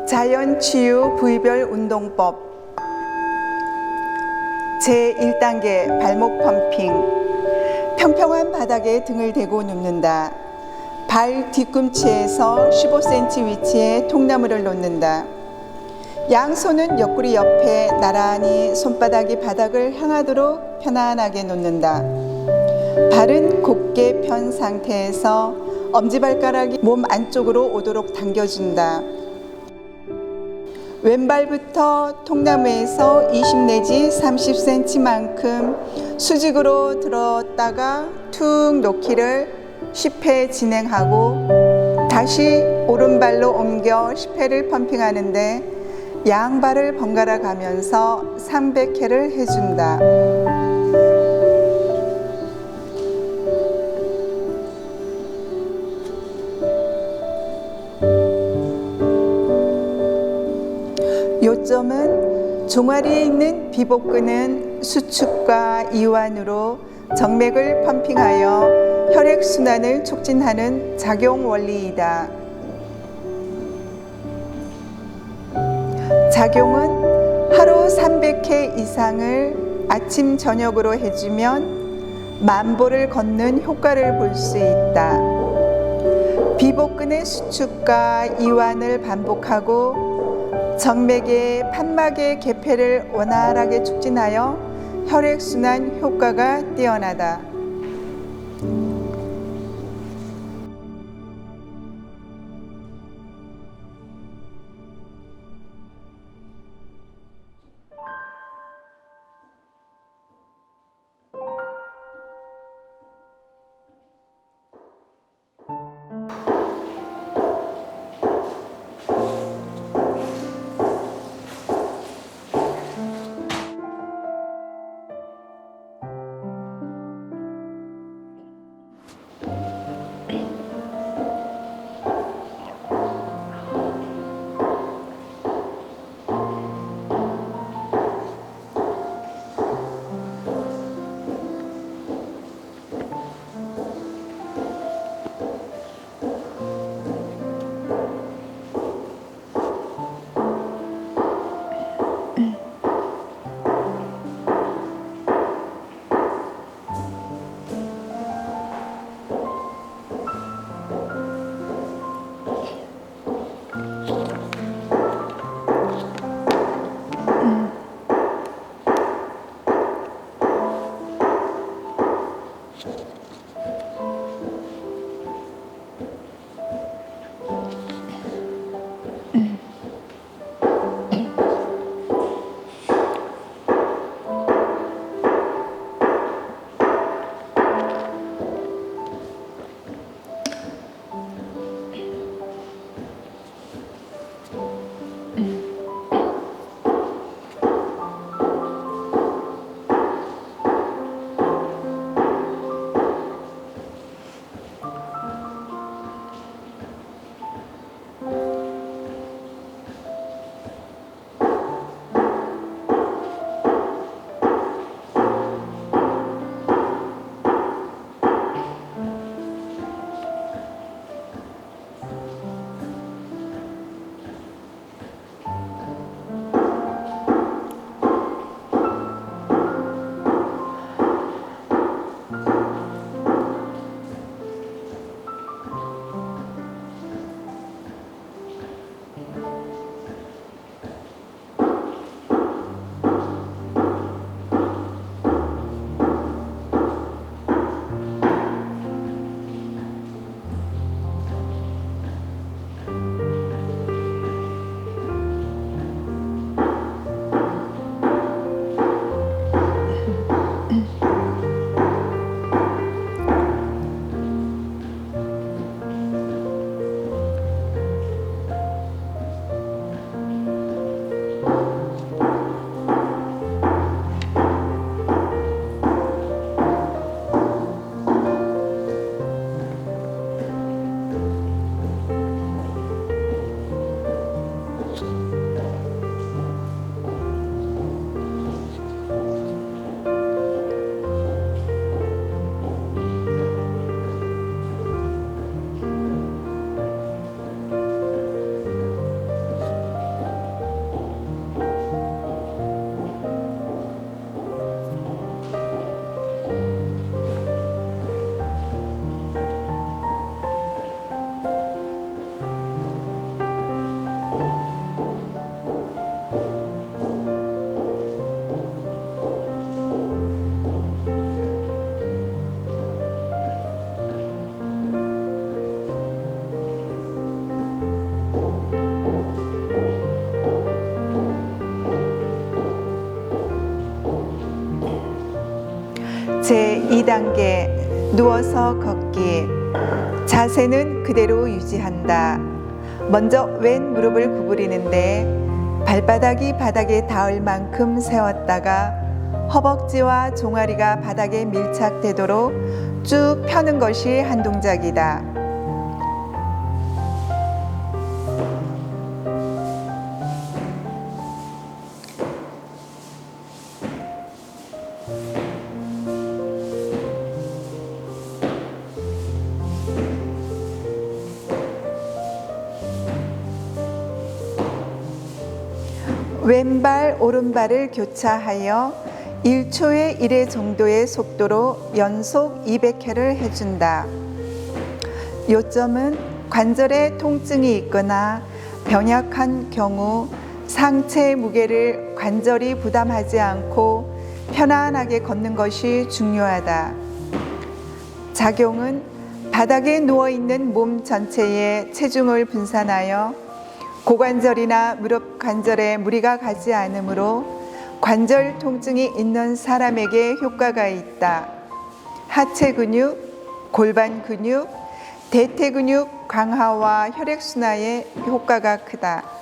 자연치유 부위별 운동법 제1단계 발목 펌핑. 평평한 바닥에 등을 대고 눕는다. 발 뒤꿈치에서 15cm 위치에 통나무를 놓는다. 양손은 옆구리 옆에 나란히 손바닥이 바닥을 향하도록 편안하게 놓는다. 발은 곧게 편 상태에서 엄지발가락이 몸 안쪽으로 오도록 당겨준다. 왼발부터 통나무에서 20 내지 30cm만큼 수직으로 들었다가 툭 놓기를 10회 진행하고 다시 오른발로 옮겨 10회를 펌핑하는데 양발을 번갈아 가면서 300회를 해준다. 요점은 종아리에 있는 비복근은 수축과 이완으로 정맥을 펌핑하여 혈액순환을 촉진하는 작용 원리이다. 작용은 하루 300회 이상을 아침 저녁으로 해주면 만보를 걷는 효과를 볼 수 있다. 비복근의 수축과 이완을 반복하고 정맥의 판막의 개폐를 원활하게 촉진하여 혈액순환 효과가 뛰어나다. 제2단계 누워서 걷기. 자세는 그대로 유지한다. 먼저 왼 무릎을 구부리는데 발바닥이 바닥에 닿을 만큼 세웠다가 허벅지와 종아리가 바닥에 밀착되도록 쭉 펴는 것이 한 동작이다. 왼발 오른발을 교차하여 1초에 1회 정도의 속도로 연속 200회를 해준다. 요점은 관절에 통증이 있거나 병약한 경우 상체의 무게를 관절이 부담하지 않고 편안하게 걷는 것이 중요하다. 작용은 바닥에 누워있는 몸 전체에 체중을 분산하여 고관절이나 무릎 관절에 무리가 가지 않으므로 관절 통증이 있는 사람에게 효과가 있다. 하체 근육, 골반 근육, 대퇴 근육 강화와 혈액순환에 효과가 크다.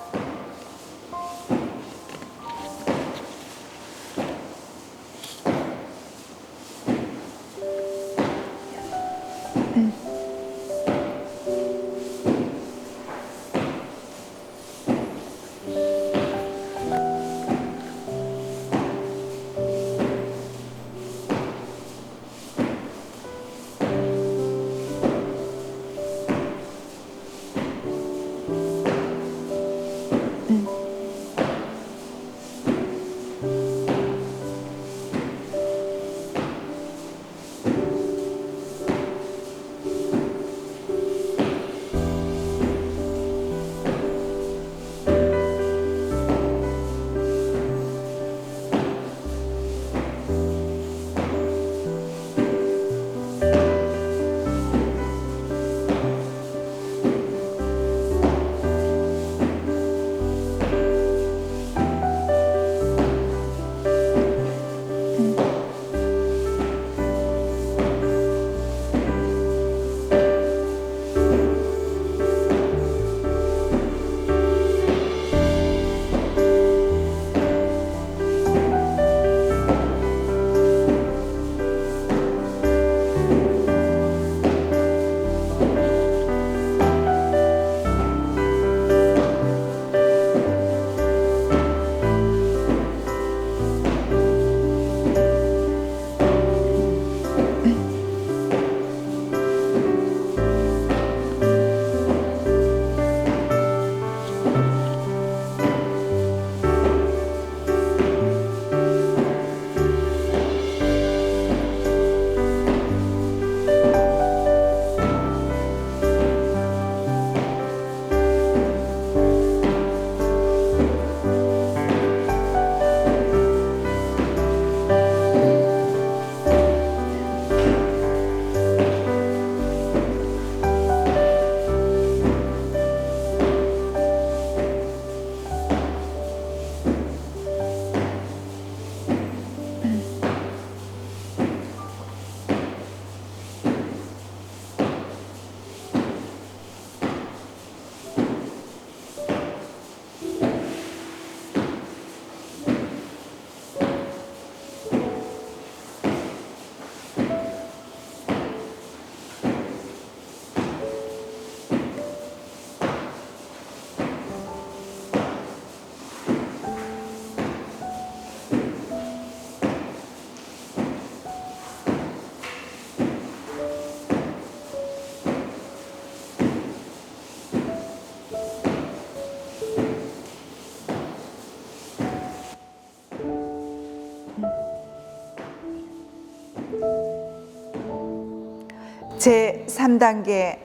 제3단계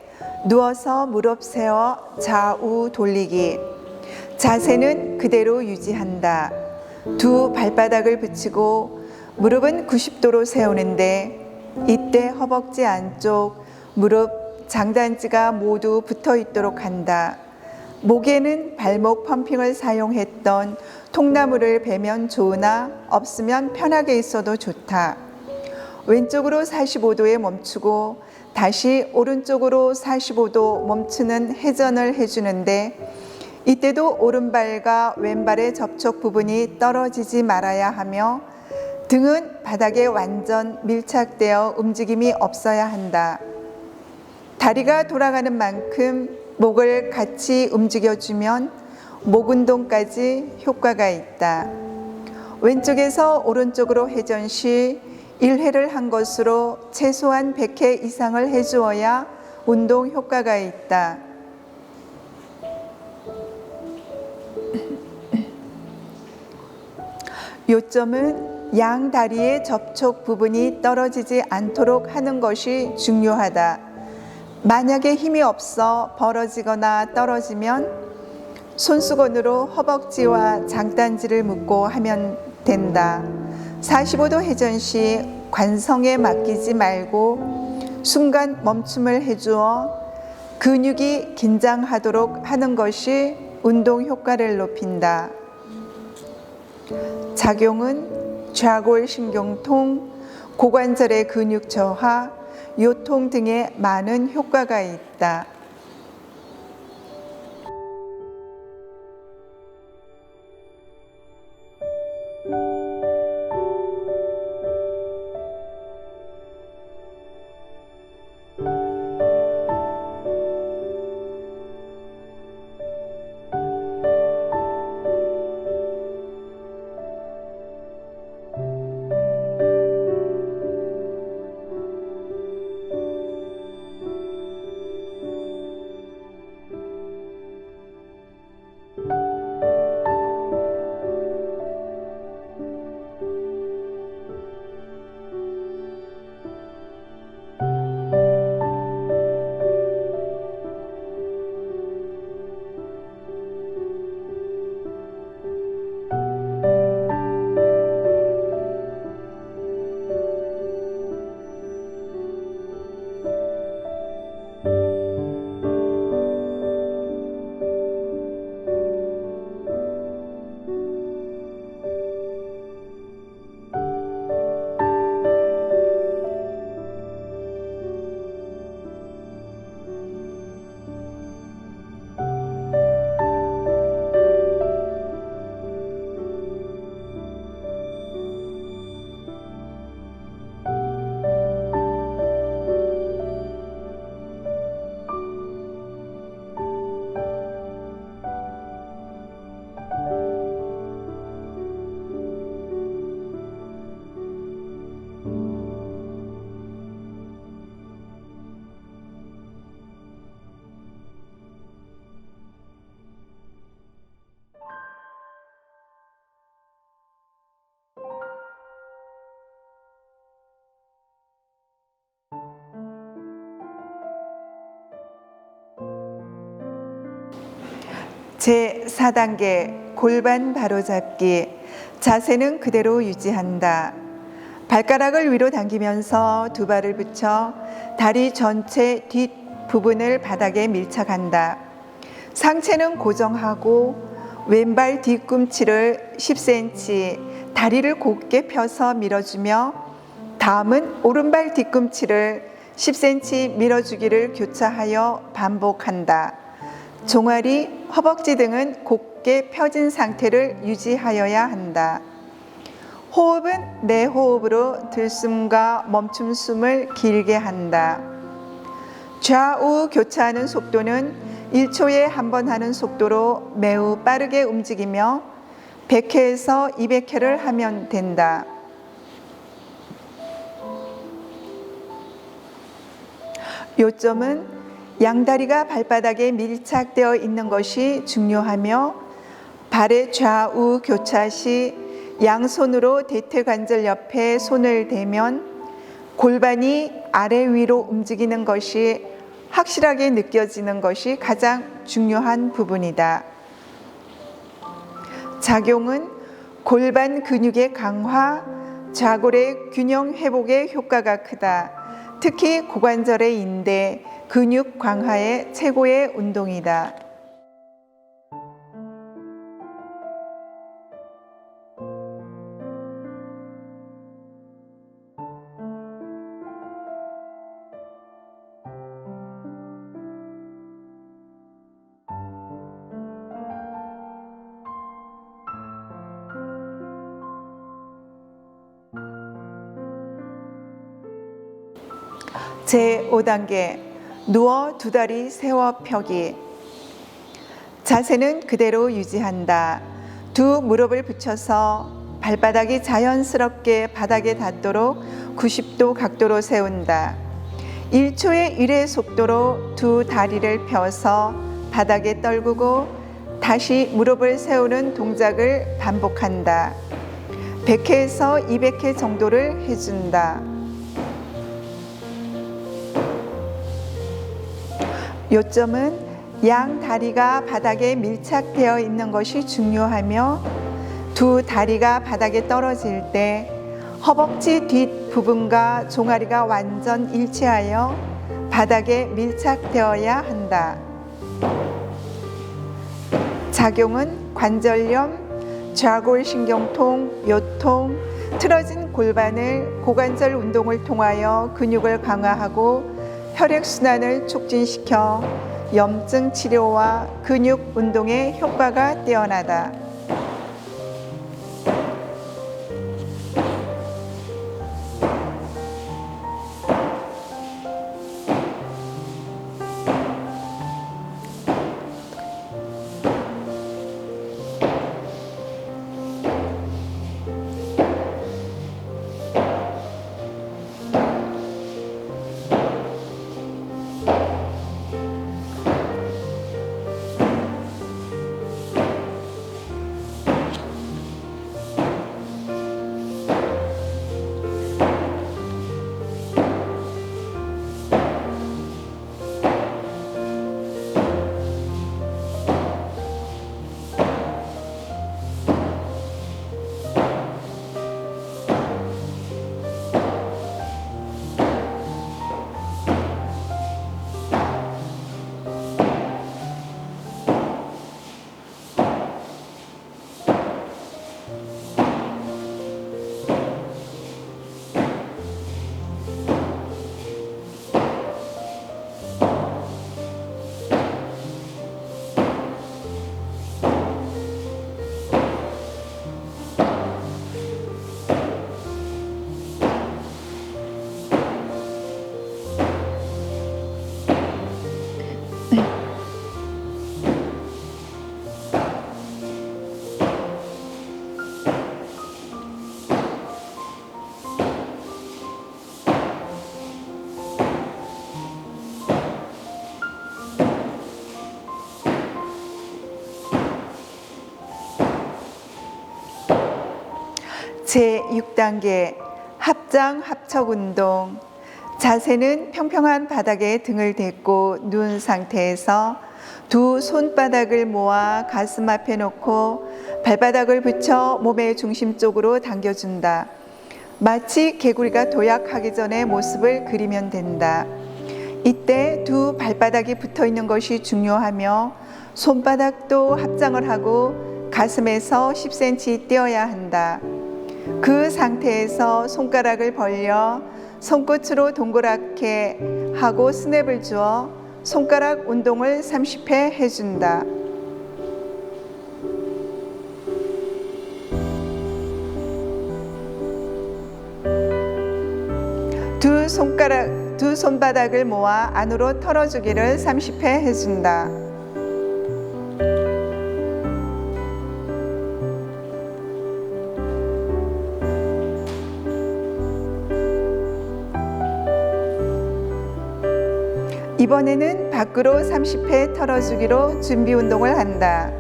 누워서 무릎 세워 좌우 돌리기. 자세는 그대로 유지한다. 두 발바닥을 붙이고 무릎은 90도로 세우는데 이때 허벅지 안쪽, 무릎, 장단지가 모두 붙어 있도록 한다. 목에는 발목 펌핑을 사용했던 통나무를 베면 좋으나 없으면 편하게 있어도 좋다. 왼쪽으로 45도에 멈추고 다시 오른쪽으로 45도 멈추는 회전을 해주는데, 이때도 오른발과 왼발의 접촉 부분이 떨어지지 말아야 하며 등은 바닥에 완전 밀착되어 움직임이 없어야 한다. 다리가 돌아가는 만큼 목을 같이 움직여주면 목 운동까지 효과가 있다. 왼쪽에서 오른쪽으로 회전 시 1회를 한 것으로 최소한 100회 이상을 해주어야 운동 효과가 있다. 요점은 양 다리의 접촉 부분이 떨어지지 않도록 하는 것이 중요하다. 만약에 힘이 없어 벌어지거나 떨어지면 손수건으로 허벅지와 장단지를 묶고 하면 된다. 45도 회전 시 관성에 맡기지 말고 순간 멈춤을 해주어 근육이 긴장하도록 하는 것이 운동 효과를 높인다. 작용은 좌골신경통, 고관절의 근육 저하, 요통 등에 많은 효과가 있다. 제4단계 골반 바로잡기. 자세는 그대로 유지한다. 발가락을 위로 당기면서 두 발을 붙여 다리 전체 뒷부분을 바닥에 밀착한다. 상체는 고정하고 왼발 뒤꿈치를 10cm, 다리를 곧게 펴서 밀어주며 다음은 오른발 뒤꿈치를 10cm 밀어주기를 교차하여 반복한다. 종아리, 허벅지 등은 곧게 펴진 상태를 유지하여야 한다. 호흡은 내호흡으로 들숨과 멈춤숨을 길게 한다. 좌우 교차하는 속도는 1초에 한 번 하는 속도로 매우 빠르게 움직이며 100회에서 200회를 하면 된다. 요점은 양다리가 발바닥에 밀착되어 있는 것이 중요하며 발의 좌우 교차 시 양손으로 대퇴관절 옆에 손을 대면 골반이 아래 위로 움직이는 것이 확실하게 느껴지는 것이 가장 중요한 부분이다. 작용은 골반 근육의 강화, 좌골의 균형 회복에 효과가 크다. 특히 고관절의 인대, 근육 강화에 최고의 운동이다. 제5단계 누워 두 다리 세워 펴기. 자세는 그대로 유지한다. 두 무릎을 붙여서 발바닥이 자연스럽게 바닥에 닿도록 90도 각도로 세운다. 1초의 1의 속도로 두 다리를 펴서 바닥에 떨구고 다시 무릎을 세우는 동작을 반복한다. 100회에서 200회 정도를 해준다. 요점은 양 다리가 바닥에 밀착되어 있는 것이 중요하며 두 다리가 바닥에 떨어질 때 허벅지 뒷부분과 종아리가 완전 일치하여 바닥에 밀착되어야 한다. 작용은 관절염, 좌골신경통, 요통, 틀어진 골반을 고관절 운동을 통하여 근육을 강화하고 혈액순환을 촉진시켜 염증 치료와 근육 운동에 효과가 뛰어나다. 제6단계 합장 합척 운동. 자세는 평평한 바닥에 등을 대고 누운 상태에서 두 손바닥을 모아 가슴 앞에 놓고 발바닥을 붙여 몸의 중심 쪽으로 당겨준다. 마치 개구리가 도약하기 전의 모습을 그리면 된다. 이때 두 발바닥이 붙어 있는 것이 중요하며 손바닥도 합장을 하고 가슴에서 10cm 띄어야 한다. 그 상태에서 손가락을 벌려 손끝으로 동그랗게 하고 스냅을 주어 손가락 운동을 30회 해준다. 두 손바닥을 모아 안으로 털어주기를 30회 해준다. 이번에는 밖으로 30회 털어주기로 준비 운동을 한다.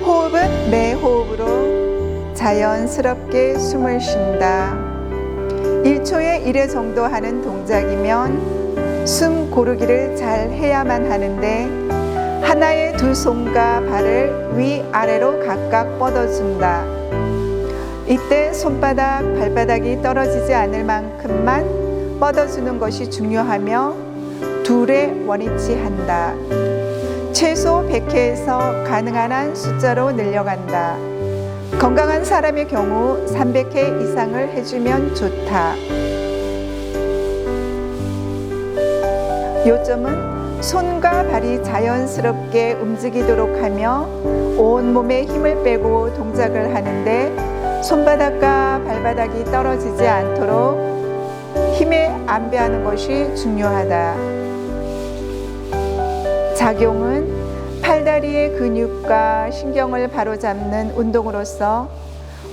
호흡은 매 호흡으로 자연스럽게 숨을 쉰다. 1초에 1회 정도 하는 동작이면 숨 고르기를 잘 해야만 하는데 하나의 두 손과 발을 위아래로 각각 뻗어준다. 이때 손바닥, 발바닥이 떨어지지 않을 만큼만 뻗어주는 것이 중요하며 둘에 원위치한다. 최소 100회에서 가능한 한 숫자로 늘려간다. 건강한 사람의 경우 300회 이상을 해주면 좋다. 요점은 손과 발이 자연스럽게 움직이도록 하며 온몸에 힘을 빼고 동작을 하는데 손바닥과 발바닥이 떨어지지 않도록 힘에 안배하는 것이 중요하다. 작용은 팔다리의 근육과 신경을 바로잡는 운동으로서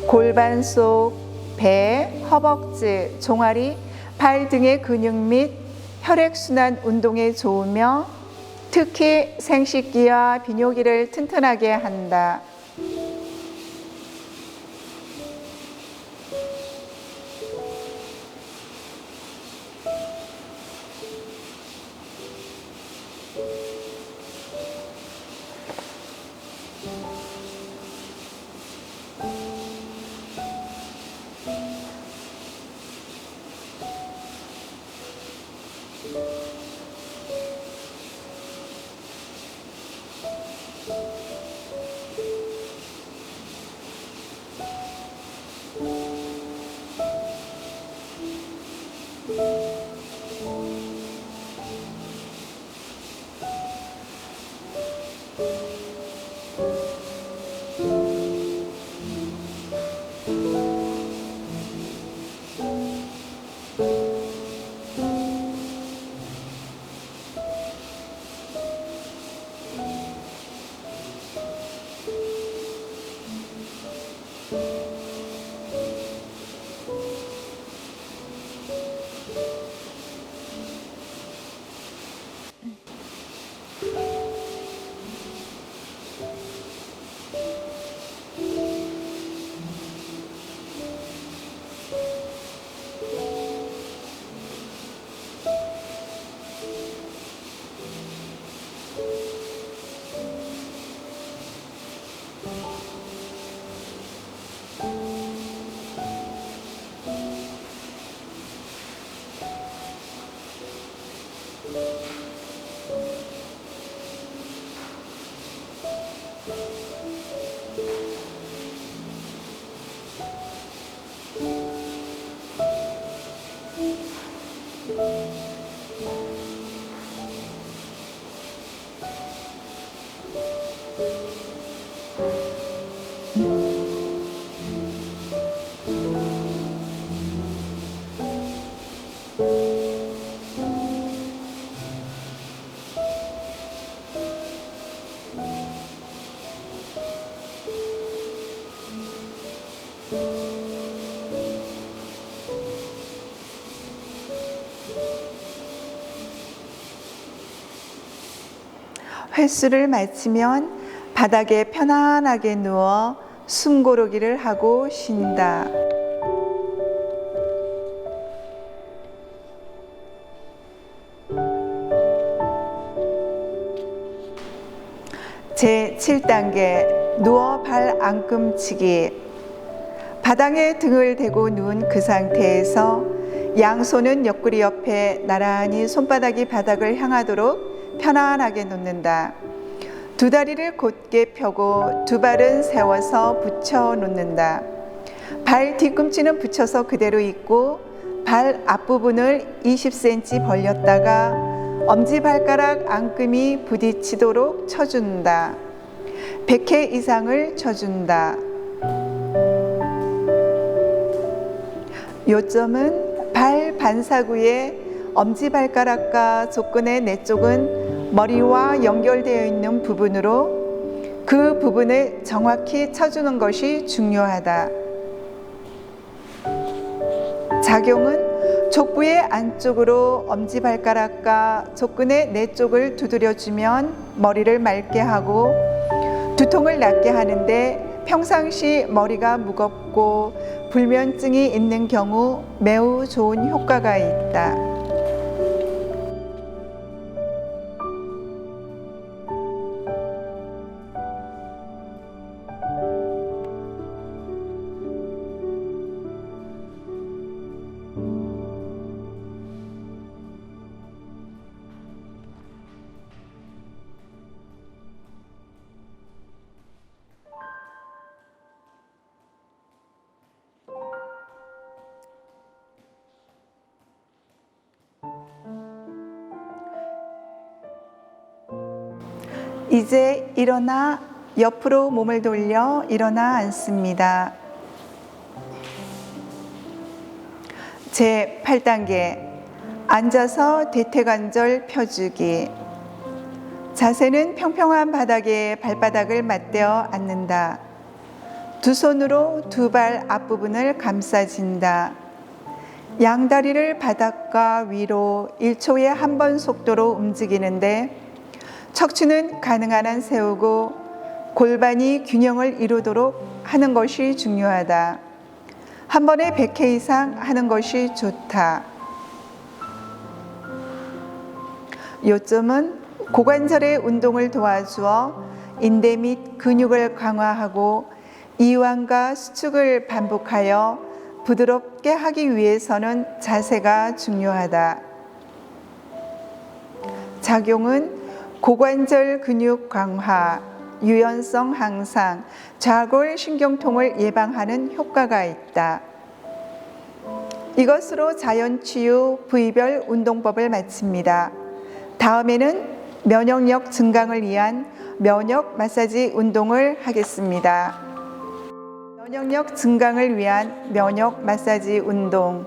골반 속, 배, 허벅지, 종아리, 발 등의 근육 및 혈액순환 운동에 좋으며 특히 생식기와 비뇨기를 튼튼하게 한다. 횟수를 마치면 바닥에 편안하게 누워 숨고르기를 하고 쉰다. 제7단계 누워 발 안꿈치기. 바닥에 등을 대고 누운 그 상태에서 양손은 옆구리 옆에 나란히 손바닥이 바닥을 향하도록 편안하게 놓는다. 두 다리를 곧게 펴고 두 발은 세워서 붙여 놓는다. 발 뒤꿈치는 붙여서 그대로 있고 발 앞부분을 20cm 벌렸다가 엄지발가락 안금이 부딪히도록 쳐준다. 100회 이상을 쳐준다. 요점은 발 반사구에 엄지발가락과 족근의 내 쪽은 머리와 연결되어 있는 부분으로 그 부분을 정확히 쳐주는 것이 중요하다. 작용은 족부의 안쪽으로 엄지발가락과 족근의 내 쪽을 두드려주면 머리를 맑게 하고 두통을 낫게 하는데 평상시 머리가 무겁고 불면증이 있는 경우 매우 좋은 효과가 있다. 이제 일어나 옆으로 몸을 돌려 일어나 앉습니다. 제8단계 앉아서 대퇴관절 펴주기. 자세는 평평한 바닥에 발바닥을 맞대어 앉는다. 두 손으로 두 발 앞부분을 감싸진다. 양다리를 바닥과 위로 1초에 한 번 속도로 움직이는데 척추는 가능한 한 세우고 골반이 균형을 이루도록 하는 것이 중요하다. 한 번에 100회 이상 하는 것이 좋다. 요점은 고관절의 운동을 도와주어 인대 및 근육을 강화하고 이완과 수축을 반복하여 부드럽게 하기 위해서는 자세가 중요하다. 작용은 고관절 근육 강화, 유연성 향상, 좌골 신경통을 예방하는 효과가 있다. 이것으로 자연치유 부위별 운동법을 마칩니다. 다음에는 면역력 증강을 위한 면역 마사지 운동을 하겠습니다. 면역력 증강을 위한 면역 마사지 운동.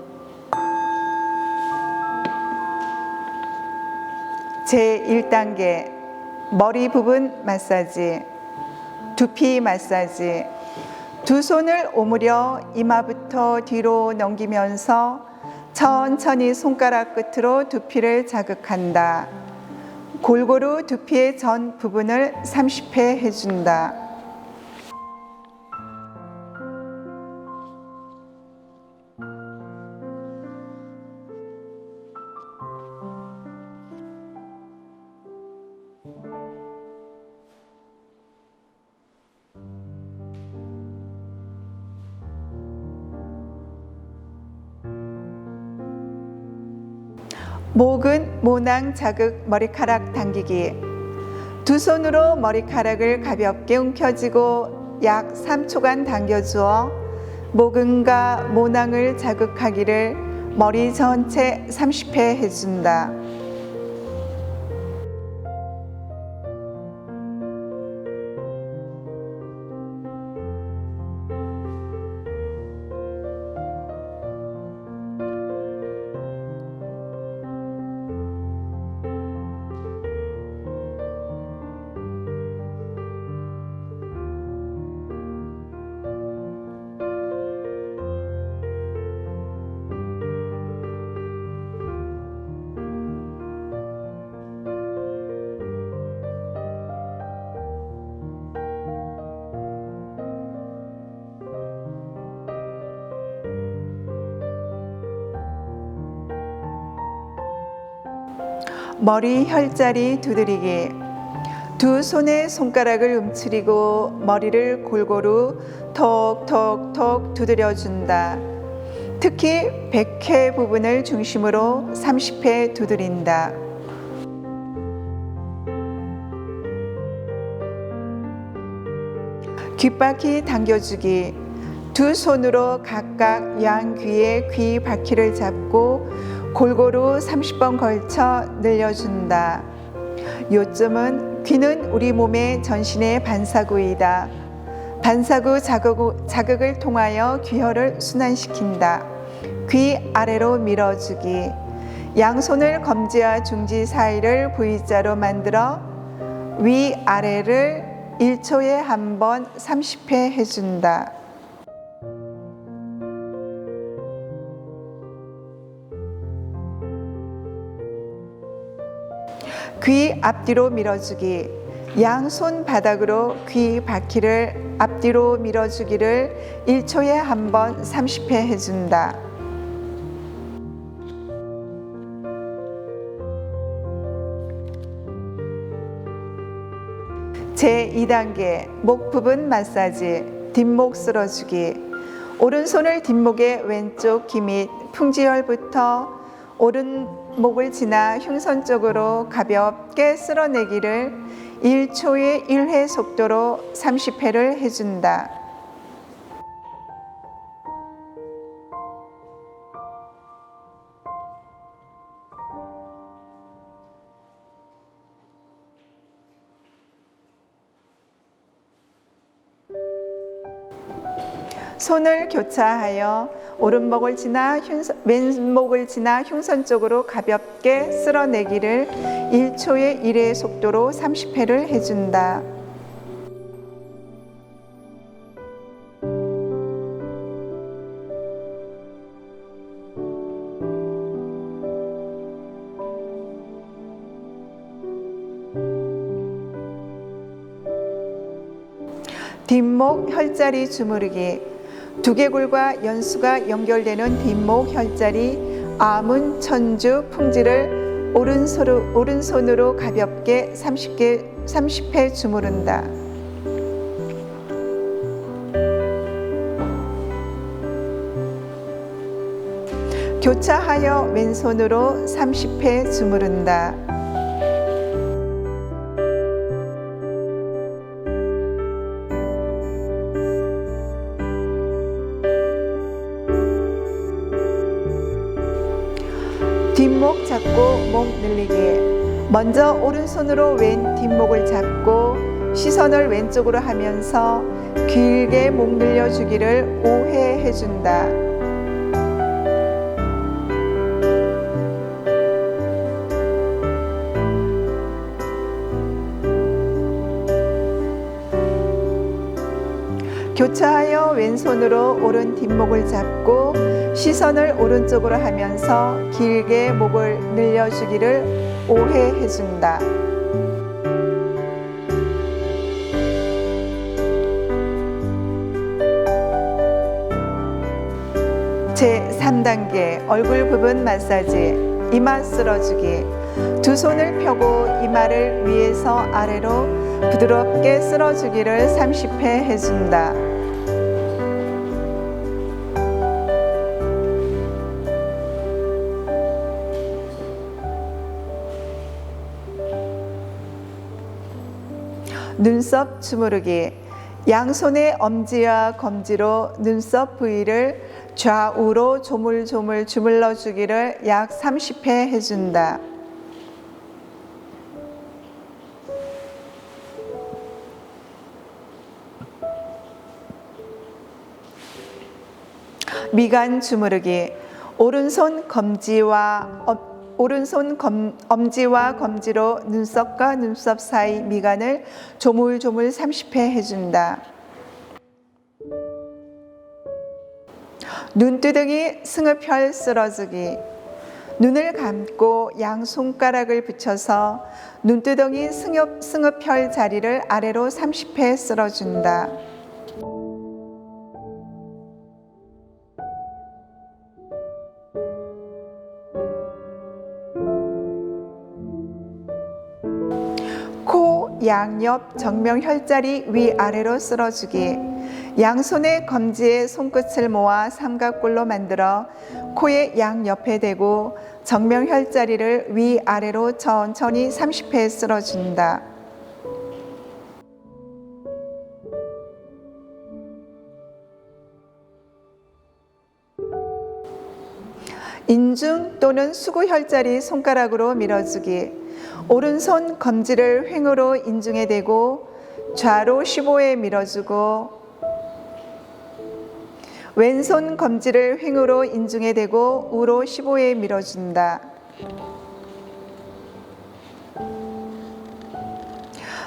제1단계 머리 부분 마사지, 두피 마사지. 두 손을 오므려 이마부터 뒤로 넘기면서 천천히 손가락 끝으로 두피를 자극한다. 골고루 두피의 전 부분을 30회 해준다. 목은 모낭 자극 머리카락 당기기. 두 손으로 머리카락을 가볍게 움켜쥐고 약 3초간 당겨주어 목은과 모낭을 자극하기를 머리 전체 30회 해준다. 머리 혈자리 두드리기. 두 손의 손가락을 움츠리고 머리를 골고루 톡톡톡 두드려준다. 특히 백회 부분을 중심으로 30회 두드린다. 귓바퀴 당겨주기. 두 손으로 각각 양 귀에 귀 바퀴를 잡고 골고루 30번 걸쳐 늘려준다. 요점은 귀는 우리 몸의 전신의 반사구이다. 반사구 자극을 통하여 귀혈을 순환시킨다. 귀 아래로 밀어주기. 양손을 검지와 중지 사이를 V자로 만들어 위아래를 1초에 한 번 30회 해준다. 귀 앞뒤로 밀어주기. 양손 바닥으로 귀 바퀴를 앞뒤로 밀어주기를 1초에 한 번 30회 해준다. 제2단계 목 부분 마사지, 뒷목 쓸어주기. 오른손을 뒷목의 왼쪽 귀 및 풍지혈부터 오른목을 지나 흉선 쪽으로 가볍게 쓸어내기를 1초에 1회 속도로 30회를 해준다. 손을 교차하여 오른목을 지나 왼목을 지나 흉선 쪽으로 가볍게 쓸어내기를 1초의 1의 속도로 30회를 해준다. 뒷목 혈자리 주무르기. 두개골과 연수가 연결되는 뒷목 혈자리 아문, 천주, 풍지를 오른손으로 가볍게 30회 주무른다. 교차하여 왼손으로 30회 주무른다. 뒷목 잡고 목 늘리기. 먼저 오른손으로 왼 뒷목을 잡고 시선을 왼쪽으로 하면서 길게 목 늘려주기를 5회 해준다. 교차하여 왼손으로 오른 뒷목을 잡고 시선을 오른쪽으로 하면서 길게 목을 늘려주기를 5회 해준다. 제3단계 얼굴 부분 마사지. 이마 쓸어주기. 두 손을 펴고 이마를 위에서 아래로 부드럽게 쓸어주기를 30회 해준다. 눈썹 주무르기. 양손의 엄지와 검지로 눈썹 부위를 좌우로 조물조물 주물러 주기를 약 30회 해준다. 미간 주무르기. 오른손 엄지와 검지로 눈썹과 눈썹 사이 미간을 조물조물 30회 해준다. 눈두덩이 승흡혈 쓸어주기. 눈을 감고 양 손가락을 붙여서 눈두덩이 승흡혈 자리를 아래로 30회 쓸어준다. 코 양옆 정명 혈자리 위아래로 쓸어주기. 양손의 검지에 손끝을 모아 삼각골로 만들어 코의 양옆에 대고 정명 혈자리를 위아래로 천천히 30회 쓸어준다. 인중 또는 수구 혈자리 손가락으로 밀어주기. 오른손 검지를 횡으로 인중에 대고 좌로 15회 밀어주고 왼손 검지를 횡으로 인중에 대고 우로 15회 밀어준다.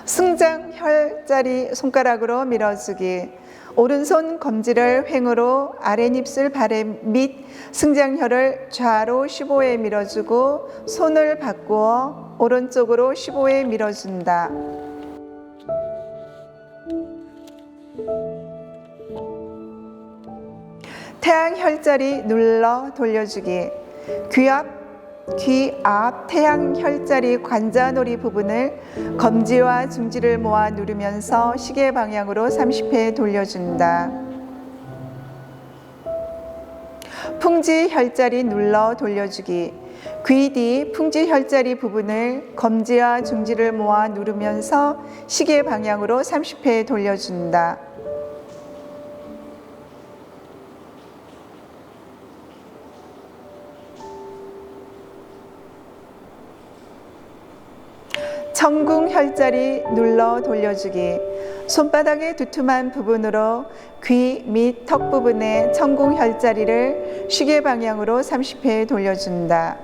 승장 혈자리 손가락으로 밀어주기. 오른손 검지를 횡으로 아랫입술 바램 및 승장혈을 좌로 15회 밀어주고 손을 바꾸어 오른쪽으로 15회 밀어준다. 태양 혈자리 눌러 돌려주기. 귀 앞 태양 혈자리 관자놀이 부분을 검지와 중지를 모아 누르면서 시계 방향으로 30회 돌려준다. 풍지 혈자리 눌러 돌려주기. 귀 뒤 풍지 혈자리 부분을 검지와 중지를 모아 누르면서 시계 방향으로 30회 돌려준다. 청궁 혈자리 눌러 돌려주기. 손바닥의 두툼한 부분으로 귀 및 턱 부분의 천궁 혈자리를 시계 방향으로 30회 돌려준다.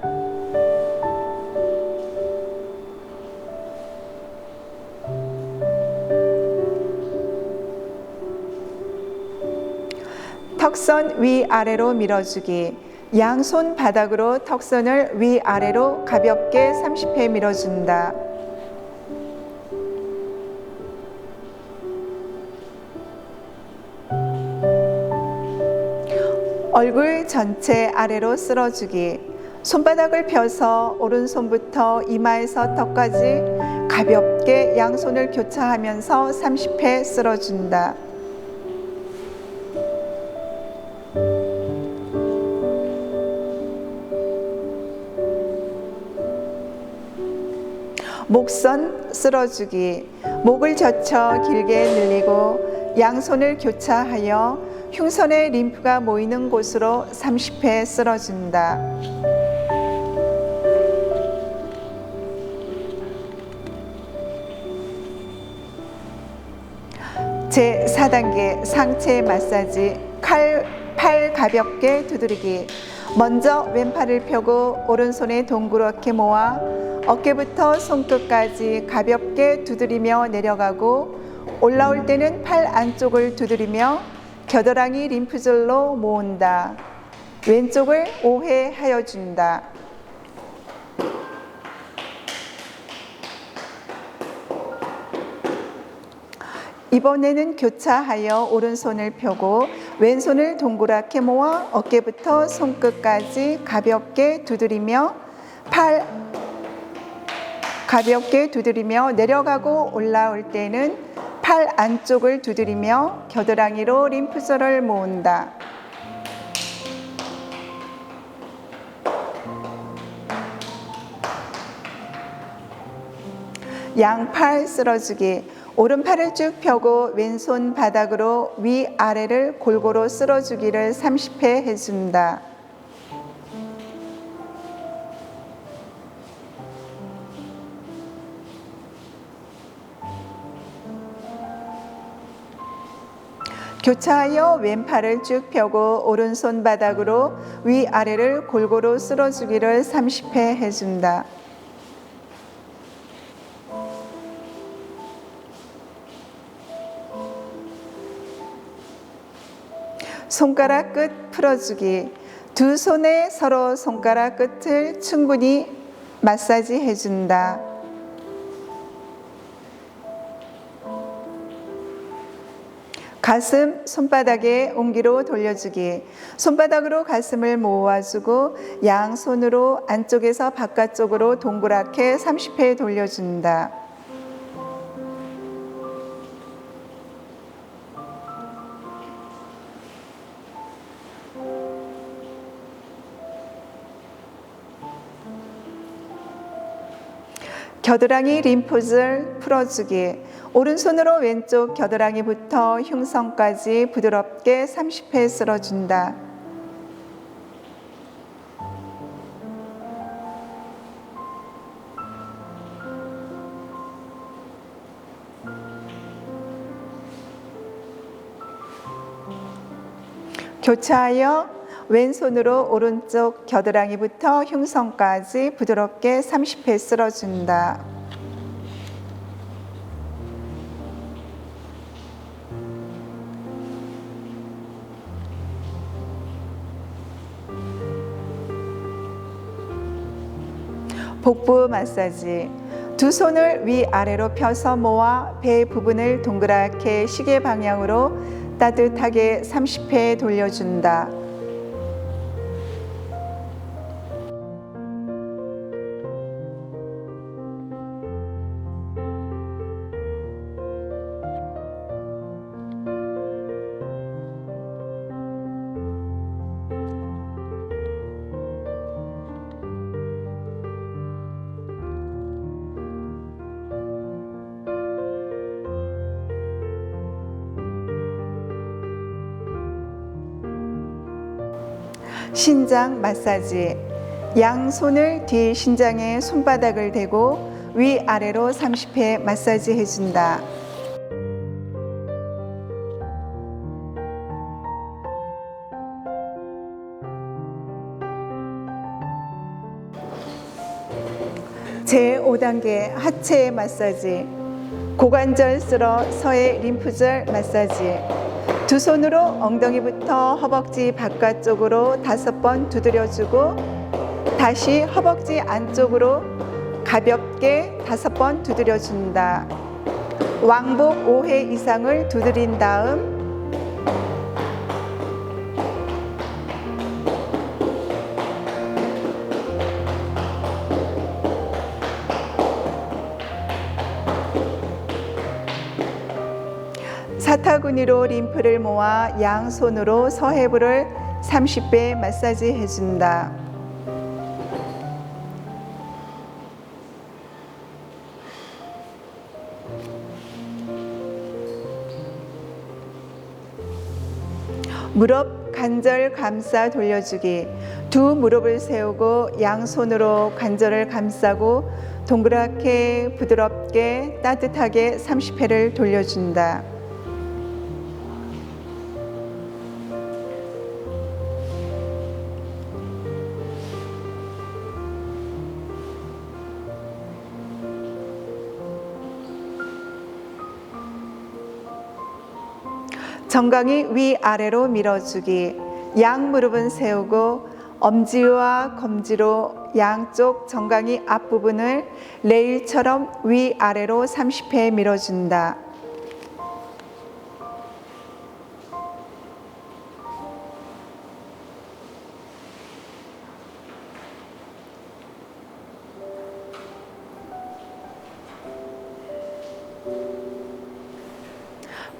턱선 위아래로 밀어주기. 양손 바닥으로 턱선을 위아래로 가볍게 30회 밀어준다. 얼굴 전체 아래로 쓸어주기. 손바닥을 펴서 오른손부터 이마에서 턱까지 가볍게 양손을 교차하면서 30회 쓸어준다. 목선 쓸어주기. 목을 젖혀 길게 늘리고 양손을 교차하여 흉선의 림프가 모이는 곳으로 30회 쓸어준다. 제4단계 상체 마사지. 팔 가볍게 두드리기. 먼저 왼팔을 펴고 오른손에 동그랗게 모아 어깨부터 손끝까지 가볍게 두드리며 내려가고, 올라올 때는 팔 안쪽을 두드리며 겨드랑이 림프절로 모은다. 왼쪽을 5회 하여준다. 이번에는 교차하여 오른손을 펴고 왼손을 동그랗게 모아 어깨부터 손끝까지 가볍게 두드리며 내려가고, 올라올 때는 팔 안쪽을 두드리며 겨드랑이로 림프절을 모은다. 양팔 쓸어주기. 오른팔을 쭉 펴고 왼손 바닥으로 위아래를 골고루 쓸어주기를 30회 해준다. 교차하여 왼팔을 쭉 펴고 오른손 바닥으로 위아래를 골고루 쓸어주기를 30회 해준다. 손가락 끝 풀어주기. 두 손에 서로 손가락 끝을 충분히 마사지 해준다. 가슴 손바닥에 옹기로 돌려주기. 손바닥으로 가슴을 모아주고 양손으로 안쪽에서 바깥쪽으로 동그랗게 30회 돌려준다. 겨드랑이 림프절 풀어주기. 오른손으로 왼쪽 겨드랑이부터 흉선까지 부드럽게 30회 쓸어준다. 교차하여 왼손으로 오른쪽 겨드랑이부터 흉선까지 부드럽게 30회 쓸어준다. 복부 마사지. 두 손을 위아래로 펴서 모아 배 부분을 동그랗게 시계 방향으로 따뜻하게 30회 돌려준다. 신장 마사지. 양손을 뒤 신장에 손바닥을 대고 위아래로 30회 마사지 해준다. 제5단계 하체 마사지. 고관절 쓸어 서해 림프절 마사지. 두 손으로 엉덩이부터 허벅지 바깥쪽으로 5번 두드려주고 다시 허벅지 안쪽으로 가볍게 5번 두드려준다. 왕복 5회 이상을 두드린 다음 사타구니로 림프를 모아 양손으로 서해부를 30배 마사지 해준다. 무릎 관절 감싸 돌려주기. 두 무릎을 세우고 양손으로 관절을 감싸고 동그랗게 부드럽게 따뜻하게 30회를 돌려준다. 정강이 위아래로 밀어주기. 양 무릎은 세우고 엄지와 검지로 양쪽 정강이 앞부분을 레일처럼 위아래로 30회 밀어준다.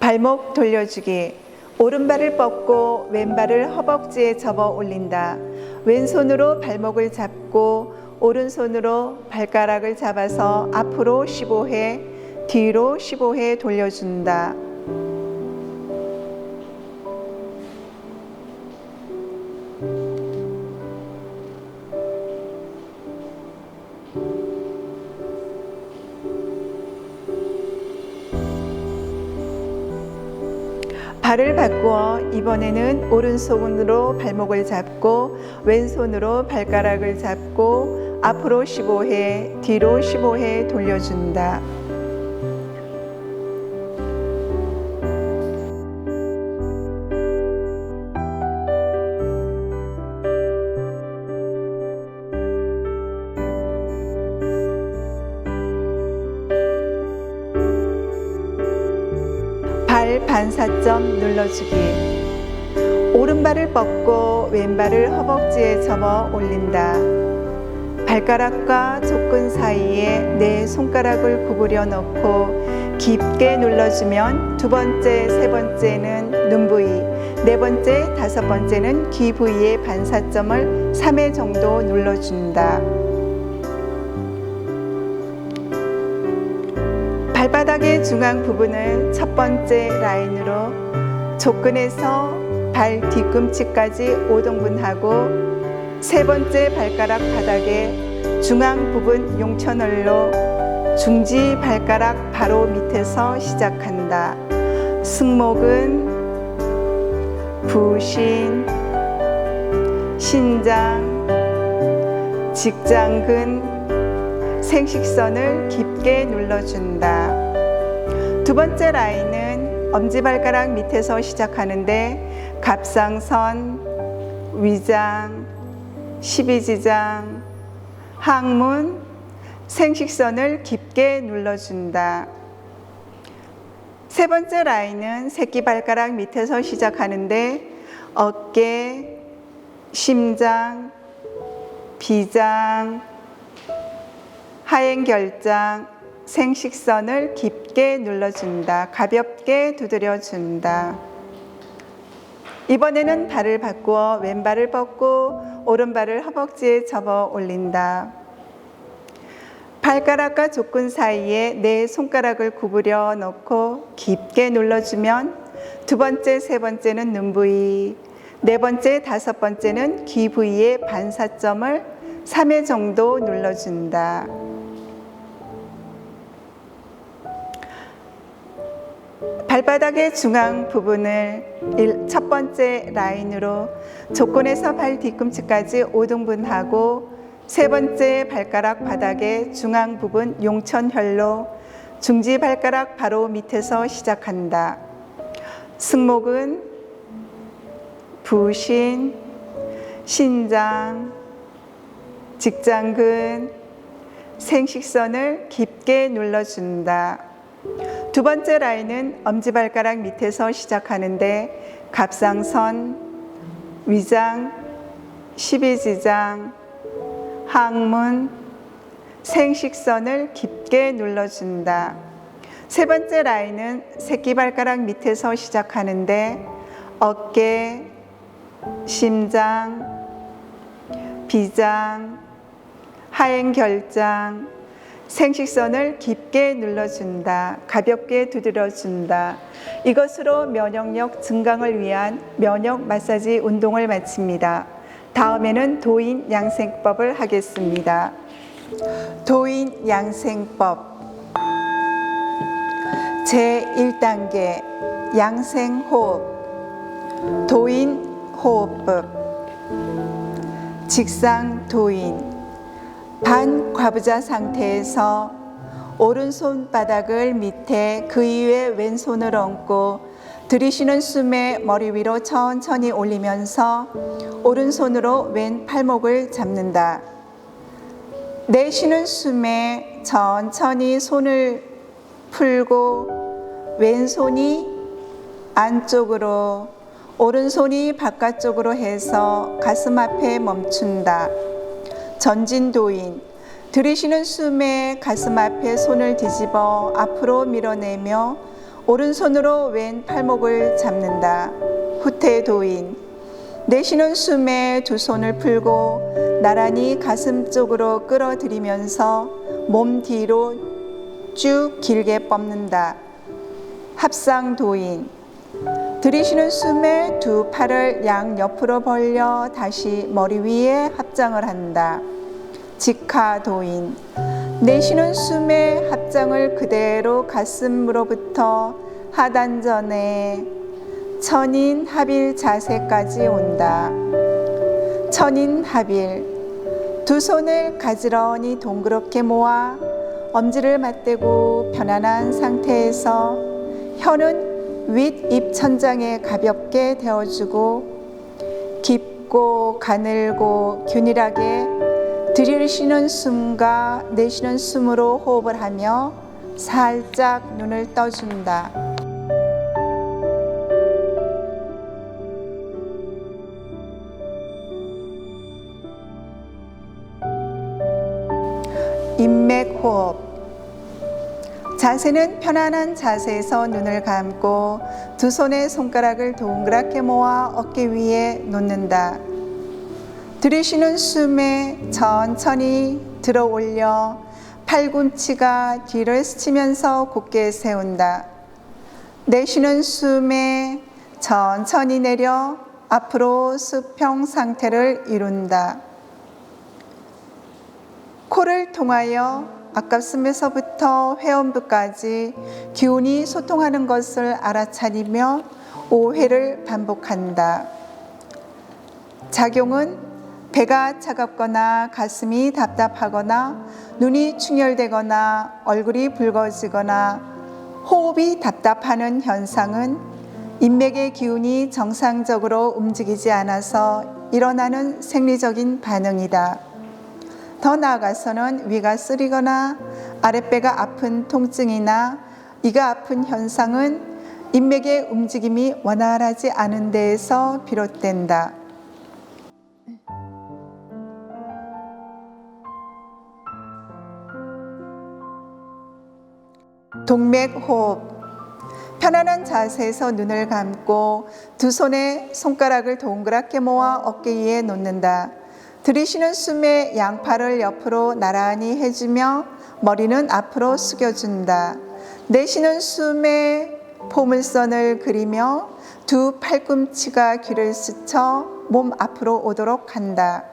발목 돌려주기. 오른발을 뻗고 왼발을 허벅지에 접어 올린다. 왼손으로 발목을 잡고 오른손으로 발가락을 잡아서 앞으로 15회, 뒤로 15회 돌려준다. 발을 바꾸어 이번에는 오른손으로 발목을 잡고 왼손으로 발가락을 잡고 앞으로 15회, 뒤로 15회 돌려준다. 발 반사점 눌러주기. 오른발을 뻗고 왼발을 허벅지에 접어 올린다. 발가락과 족근 사이에 네 손가락을 구부려 넣고 깊게 눌러주면 두 번째, 세 번째는 눈 부위, 네 번째, 다섯 번째는 귀 부위의 반사점을 3회 정도 눌러준다. 발바닥의 중앙 부분을 첫 번째 라인으로 족근에서 발 뒤꿈치까지 5등분하고 세 번째 발가락 바닥에 중앙 부분 용천을로 중지 발가락 바로 밑에서 시작한다. 승모근, 부신, 신장, 직장근, 생식선을 깊게 눌러준다. 두 번째 라인은 엄지발가락 밑에서 시작하는데 갑상선, 위장, 십이지장, 항문, 생식선을 깊게 눌러준다. 세 번째 라인은 새끼발가락 밑에서 시작하는데 어깨, 심장, 비장, 하행결장, 생식선을 깊게 눌러준다. 가볍게 두드려준다. 이번에는 발을 바꾸어 왼발을 뻗고 오른발을 허벅지에 접어 올린다. 발가락과 족근 사이에 네 손가락을 구부려 넣고 깊게 눌러주면 두 번째, 세 번째는 눈 부위, 네 번째, 다섯 번째는 귀 부위의 반사점을 3회 정도 눌러준다. 발바닥의 중앙 부분을 첫 번째 라인으로 족근에서 발 뒤꿈치까지 5등분하고 세 번째 발가락 바닥의 중앙 부분 용천혈로 중지 발가락 바로 밑에서 시작한다. 승모근, 부신, 신장, 직장근, 생식선을 깊게 눌러준다. 두 번째 라인은 엄지발가락 밑에서 시작하는데 갑상선, 위장, 십이지장, 항문, 생식선을 깊게 눌러준다. 세 번째 라인은 새끼발가락 밑에서 시작하는데 어깨, 심장, 비장, 하행결장, 생식선을 깊게 눌러준다. 가볍게 두드려준다. 이것으로 면역력 증강을 위한 면역 마사지 운동을 마칩니다. 다음에는 도인 양생법을 하겠습니다. 도인 양생법 제1단계 양생호흡 도인 호흡법 직상 도인 반과부자 상태에서 오른손 바닥을 밑에 그 이외 왼손을 얹고 들이쉬는 숨에 머리 위로 천천히 올리면서 오른손으로 왼 팔목을 잡는다. 내쉬는 숨에 천천히 손을 풀고 왼손이 안쪽으로 오른손이 바깥쪽으로 해서 가슴 앞에 멈춘다. 전진도인 들이쉬는 숨에 가슴 앞에 손을 뒤집어 앞으로 밀어내며 오른손으로 왼 팔목을 잡는다. 후퇴도인 내쉬는 숨에 두 손을 풀고 나란히 가슴 쪽으로 끌어들이면서 몸 뒤로 쭉 길게 뻗는다. 합상도인 들이쉬는 숨에 두 팔을 양옆으로 벌려 다시 머리 위에 합장을 한다. 직하도인 내쉬는 숨에 합장을 그대로 가슴으로부터 하단전에 천인합일 자세까지 온다. 천인합일 두 손을 가지런히 동그랗게 모아 엄지를 맞대고 편안한 상태에서 혀는 윗입 천장에 가볍게 대어주고 깊고 가늘고 균일하게 들이쉬는 숨과 내쉬는 숨으로 호흡을 하며 살짝 눈을 떠준다. 인맥호흡 자세는 편안한 자세에서 눈을 감고 두 손의 손가락을 동그랗게 모아 어깨 위에 놓는다. 들이쉬는 숨에 천천히 들어 올려 팔꿈치가 뒤를 스치면서 곧게 세운다. 내쉬는 숨에 천천히 내려 앞으로 수평 상태를 이룬다. 코를 통하여 앞가슴에서부터 회음부까지 기운이 소통하는 것을 알아차리며 5회를 반복한다. 작용은 배가 차갑거나 가슴이 답답하거나 눈이 충혈되거나 얼굴이 붉어지거나 호흡이 답답하는 현상은 인맥의 기운이 정상적으로 움직이지 않아서 일어나는 생리적인 반응이다. 더 나아가서는 위가 쓰리거나 아랫배가 아픈 통증이나 이가 아픈 현상은 인맥의 움직임이 원활하지 않은 데에서 비롯된다. 동맥호흡 편안한 자세에서 눈을 감고 두 손의 손가락을 동그랗게 모아 어깨 위에 놓는다. 들이쉬는 숨에 양팔을 옆으로 나란히 해주며 머리는 앞으로 숙여준다. 내쉬는 숨에 포물선을 그리며 두 팔꿈치가 귀를 스쳐 몸 앞으로 오도록 한다.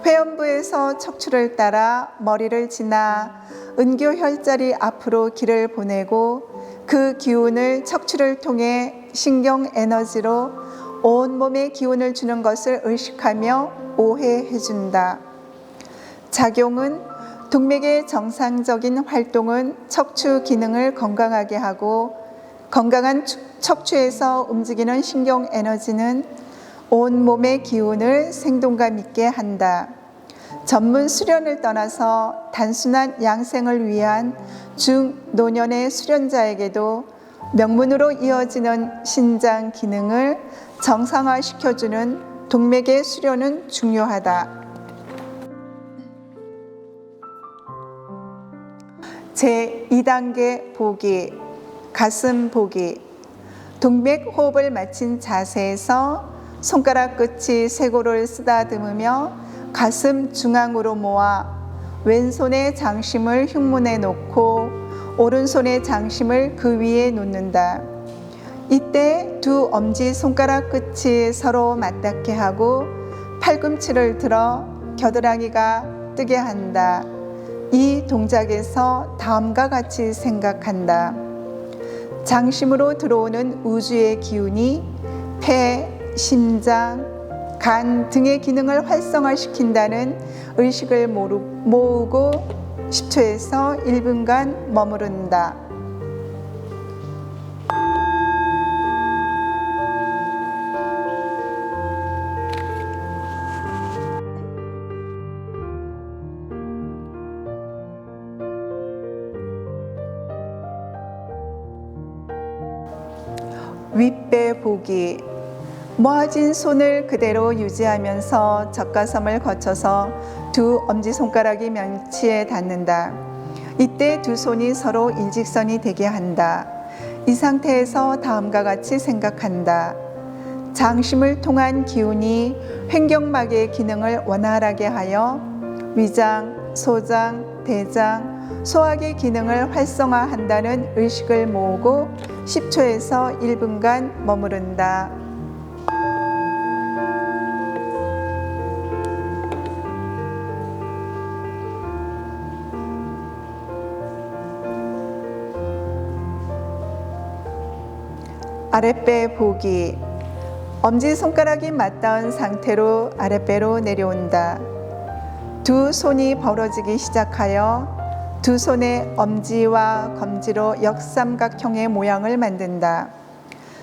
회음부에서 척추를 따라 머리를 지나 은교혈자리 앞으로 기를 보내고 그 기운을 척추를 통해 신경 에너지로 온몸에 기운을 주는 것을 의식하며 5회 해준다. 작용은 동맥의 정상적인 활동은 척추 기능을 건강하게 하고 건강한 척추에서 움직이는 신경 에너지는 온 몸의 기운을 생동감 있게 한다. 전문 수련을 떠나서 단순한 양생을 위한 중노년의 수련자에게도 명문으로 이어지는 신장 기능을 정상화시켜주는 동맥의 수련은 중요하다. 제2단계 보기, 가슴 보기. 동맥 호흡을 마친 자세에서 손가락 끝이 쇄골을 쓰다듬으며 가슴 중앙으로 모아 왼손의 장심을 흉문에 놓고 오른손의 장심을 그 위에 놓는다. 이때 두 엄지 손가락 끝이 서로 맞닿게 하고 팔꿈치를 들어 겨드랑이가 뜨게 한다. 이 동작에서 다음과 같이 생각한다. 장심으로 들어오는 우주의 기운이 폐, 심장, 간 등의 기능을 활성화시킨다는 의식을 모으고 10초에서 1분간 머무른다. 윗배 보기. 모아진 손을 그대로 유지하면서 젖가슴을 거쳐서 두 엄지손가락이 명치에 닿는다. 이때 두 손이 서로 일직선이 되게 한다. 이 상태에서 다음과 같이 생각한다. 장심을 통한 기운이 횡격막의 기능을 원활하게 하여 위장, 소장, 대장, 소화기 기능을 활성화한다는 의식을 모으고 10초에서 1분간 머무른다. 아랫배 보기. 엄지손가락이 맞닿은 상태로 아랫배로 내려온다. 두 손이 벌어지기 시작하여 두 손의 엄지와 검지로 역삼각형의 모양을 만든다.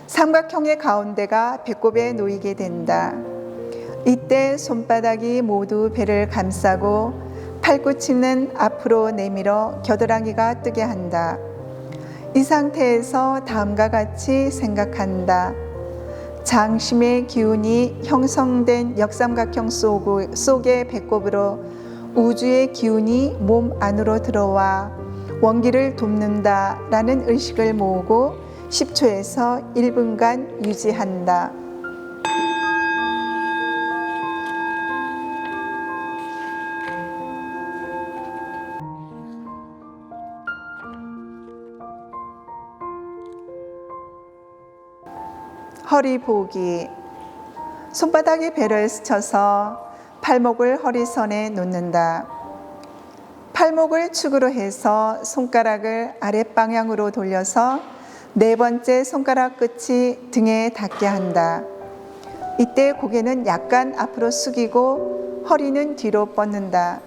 삼각형의 가운데가 배꼽에 놓이게 된다. 이때 손바닥이 모두 배를 감싸고 팔꿈치는 앞으로 내밀어 겨드랑이가 뜨게 한다. 이 상태에서 다음과 같이 생각한다. 장심의 기운이 형성된 역삼각형 속의 배꼽으로 우주의 기운이 몸 안으로 들어와 원기를 돕는다 라는 의식을 모으고 10초에서 1분간 유지한다. 허리 보기. 손바닥이 배를 스쳐서 팔목을 허리선에 놓는다. 팔목을 축으로 해서 손가락을 아랫방향으로 돌려서 네 번째 손가락 끝이 등에 닿게 한다. 이때 고개는 약간 앞으로 숙이고 허리는 뒤로 뻗는다.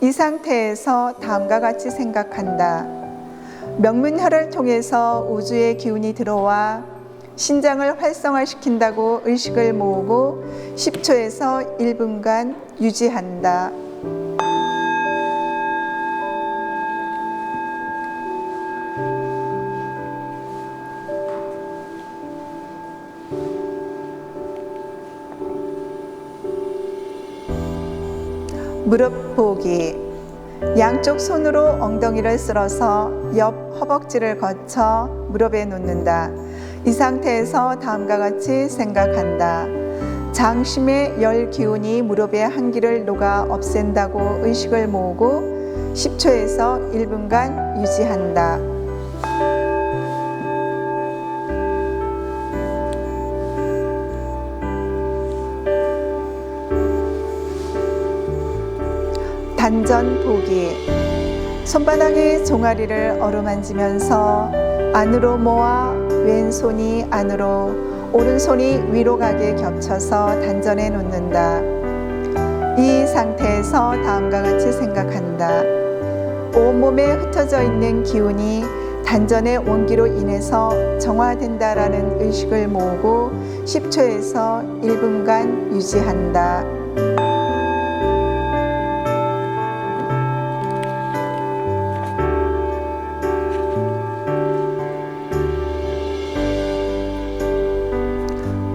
이 상태에서 다음과 같이 생각한다. 명문혈을 통해서 우주의 기운이 들어와 신장을 활성화시킨다고 의식을 모으고 10초에서 1분간 유지한다. 무릎 보기. 양쪽 손으로 엉덩이를 쓸어서 옆 허벅지를 거쳐 무릎에 놓는다. 이 상태에서 다음과 같이 생각한다. 장심의 열 기운이 무릎의 한기를 녹아 없앤다고 의식을 모으고 10초에서 1분간 유지한다. 단전 보기. 손바닥의 종아리를 어루만지면서 안으로 모아 왼손이 안으로 오른손이 위로 가게 겹쳐서 단전해 놓는다. 이 상태에서 다음과 같이 생각한다. 온몸에 흩어져 있는 기운이 단전의 원기로 인해서 정화된다라는 의식을 모으고 10초에서 1분간 유지한다.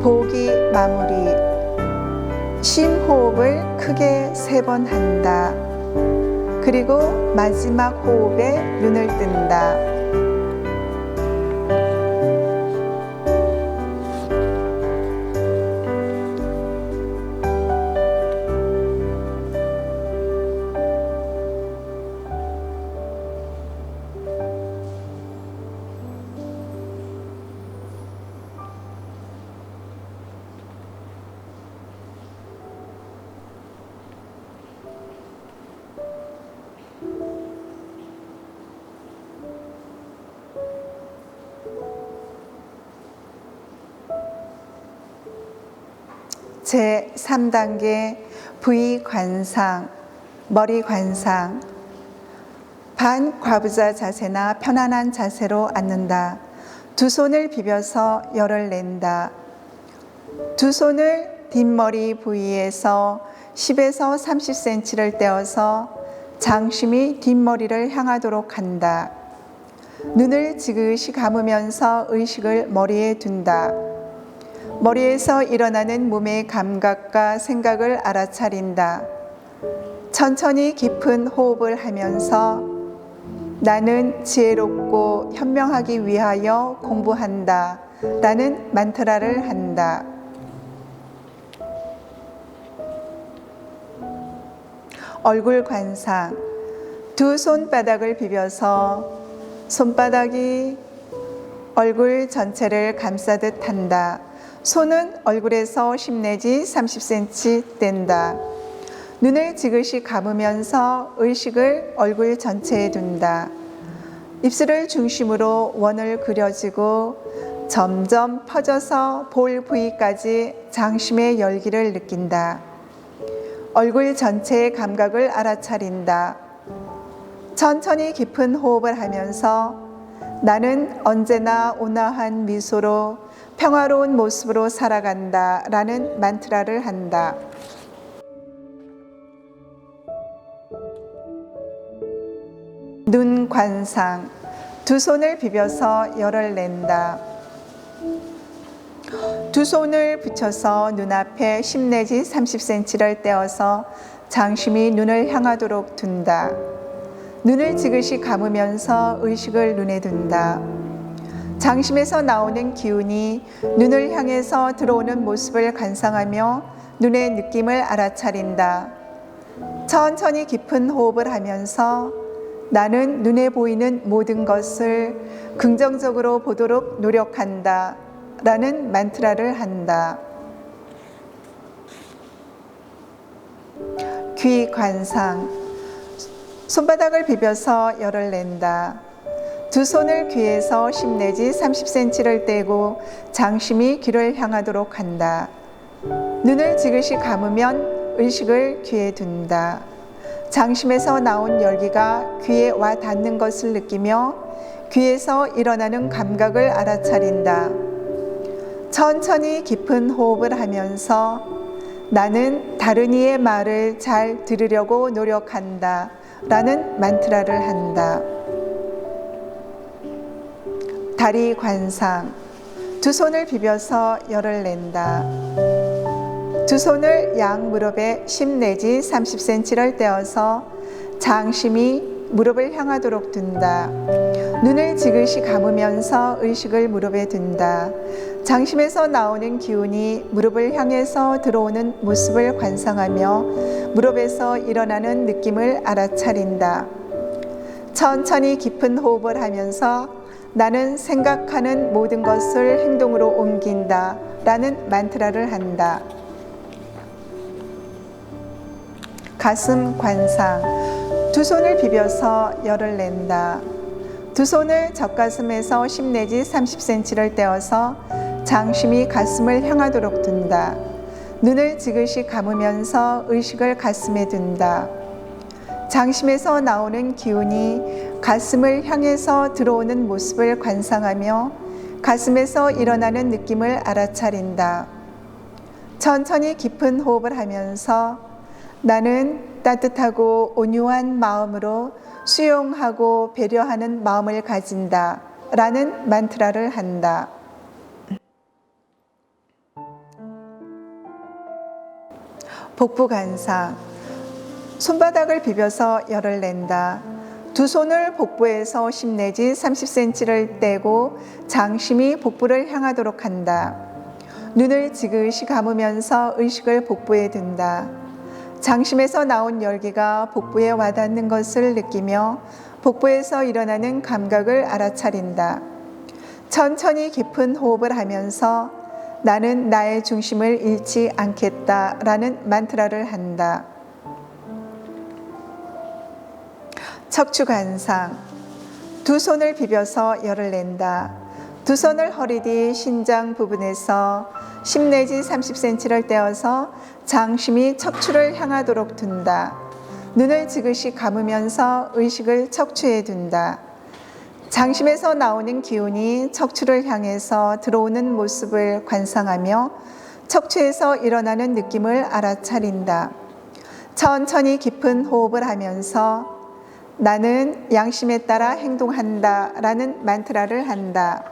보기 마무리. 심호흡을 크게 3번 한다. 그리고 마지막 호흡에 눈을 뜬다. 제3단계 부위관상, 머리관상. 반과부자 자세나 편안한 자세로 앉는다. 두 손을 비벼서 열을 낸다. 두 손을 뒷머리 부위에서 10에서 30cm를 떼어서 장심이 뒷머리를 향하도록 한다. 눈을 지그시 감으면서 의식을 머리에 둔다. 머리에서 일어나는 몸의 감각과 생각을 알아차린다. 천천히 깊은 호흡을 하면서 나는 지혜롭고 현명하기 위하여 공부한다 라는 만트라를 한다. 얼굴 관상. 두 손바닥을 비벼서 손바닥이 얼굴 전체를 감싸듯 한다. 손은 얼굴에서 10 내지 30cm 뗀다. 눈을 지그시 감으면서 의식을 얼굴 전체에 둔다. 입술을 중심으로 원을 그려지고 점점 퍼져서 볼 부위까지 장심의 열기를 느낀다. 얼굴 전체의 감각을 알아차린다. 천천히 깊은 호흡을 하면서 나는 언제나 온화한 미소로 평화로운 모습으로 살아간다 라는 만트라를 한다. 눈 관상. 두 손을 비벼서 열을 낸다. 두 손을 붙여서 눈앞에 10 내지 30cm를 떼어서 장심이 눈을 향하도록 둔다. 눈을 지그시 감으면서 의식을 눈에 둔다. 장심에서 나오는 기운이 눈을 향해서 들어오는 모습을 관상하며 눈의 느낌을 알아차린다. 천천히 깊은 호흡을 하면서 나는 눈에 보이는 모든 것을 긍정적으로 보도록 노력한다 라는 만트라를 한다. 귀 관상. 손바닥을 비벼서 열을 낸다. 두 손을 귀에서 10 내지 30cm를 떼고 장심이 귀를 향하도록 한다. 눈을 지그시 감으면 의식을 귀에 둔다. 장심에서 나온 열기가 귀에 와 닿는 것을 느끼며 귀에서 일어나는 감각을 알아차린다. 천천히 깊은 호흡을 하면서 나는 다른 이의 말을 잘 들으려고 노력한다 라는 만트라를 한다. 다리 관상. 두 손을 비벼서 열을 낸다. 두 손을 양 무릎에 10 내지 30cm를 떼어서 장심이 무릎을 향하도록 둔다. 눈을 지그시 감으면서 의식을 무릎에 둔다. 장심에서 나오는 기운이 무릎을 향해서 들어오는 모습을 관상하며 무릎에서 일어나는 느낌을 알아차린다. 천천히 깊은 호흡을 하면서 나는 생각하는 모든 것을 행동으로 옮긴다 라는 만트라를 한다. 가슴 관상. 두 손을 비벼서 열을 낸다. 두 손을 젖가슴에서 10 내지 30cm를 떼어서 장심이 가슴을 향하도록 둔다. 눈을 지그시 감으면서 의식을 가슴에 둔다. 장심에서 나오는 기운이 가슴을 향해서 들어오는 모습을 관상하며 가슴에서 일어나는 느낌을 알아차린다. 천천히 깊은 호흡을 하면서 나는 따뜻하고 온유한 마음으로 수용하고 배려하는 마음을 가진다 라는 만트라를 한다. 복부 관상. 손바닥을 비벼서 열을 낸다. 두 손을 복부에서 10 내지 30cm를 떼고 장심이 복부를 향하도록 한다. 눈을 지그시 감으면서 의식을 복부에 둔다. 장심에서 나온 열기가 복부에 와닿는 것을 느끼며 복부에서 일어나는 감각을 알아차린다. 천천히 깊은 호흡을 하면서 나는 나의 중심을 잃지 않겠다 라는 만트라를 한다. 척추 관상. 두 손을 비벼서 열을 낸다. 두 손을 허리 뒤 신장 부분에서 10 내지 30cm를 떼어서 장심이 척추를 향하도록 둔다. 눈을 지그시 감으면서 의식을 척추에 둔다. 장심에서 나오는 기운이 척추를 향해서 들어오는 모습을 관상하며 척추에서 일어나는 느낌을 알아차린다. 천천히 깊은 호흡을 하면서 나는 양심에 따라 행동한다 라는 만트라를 한다.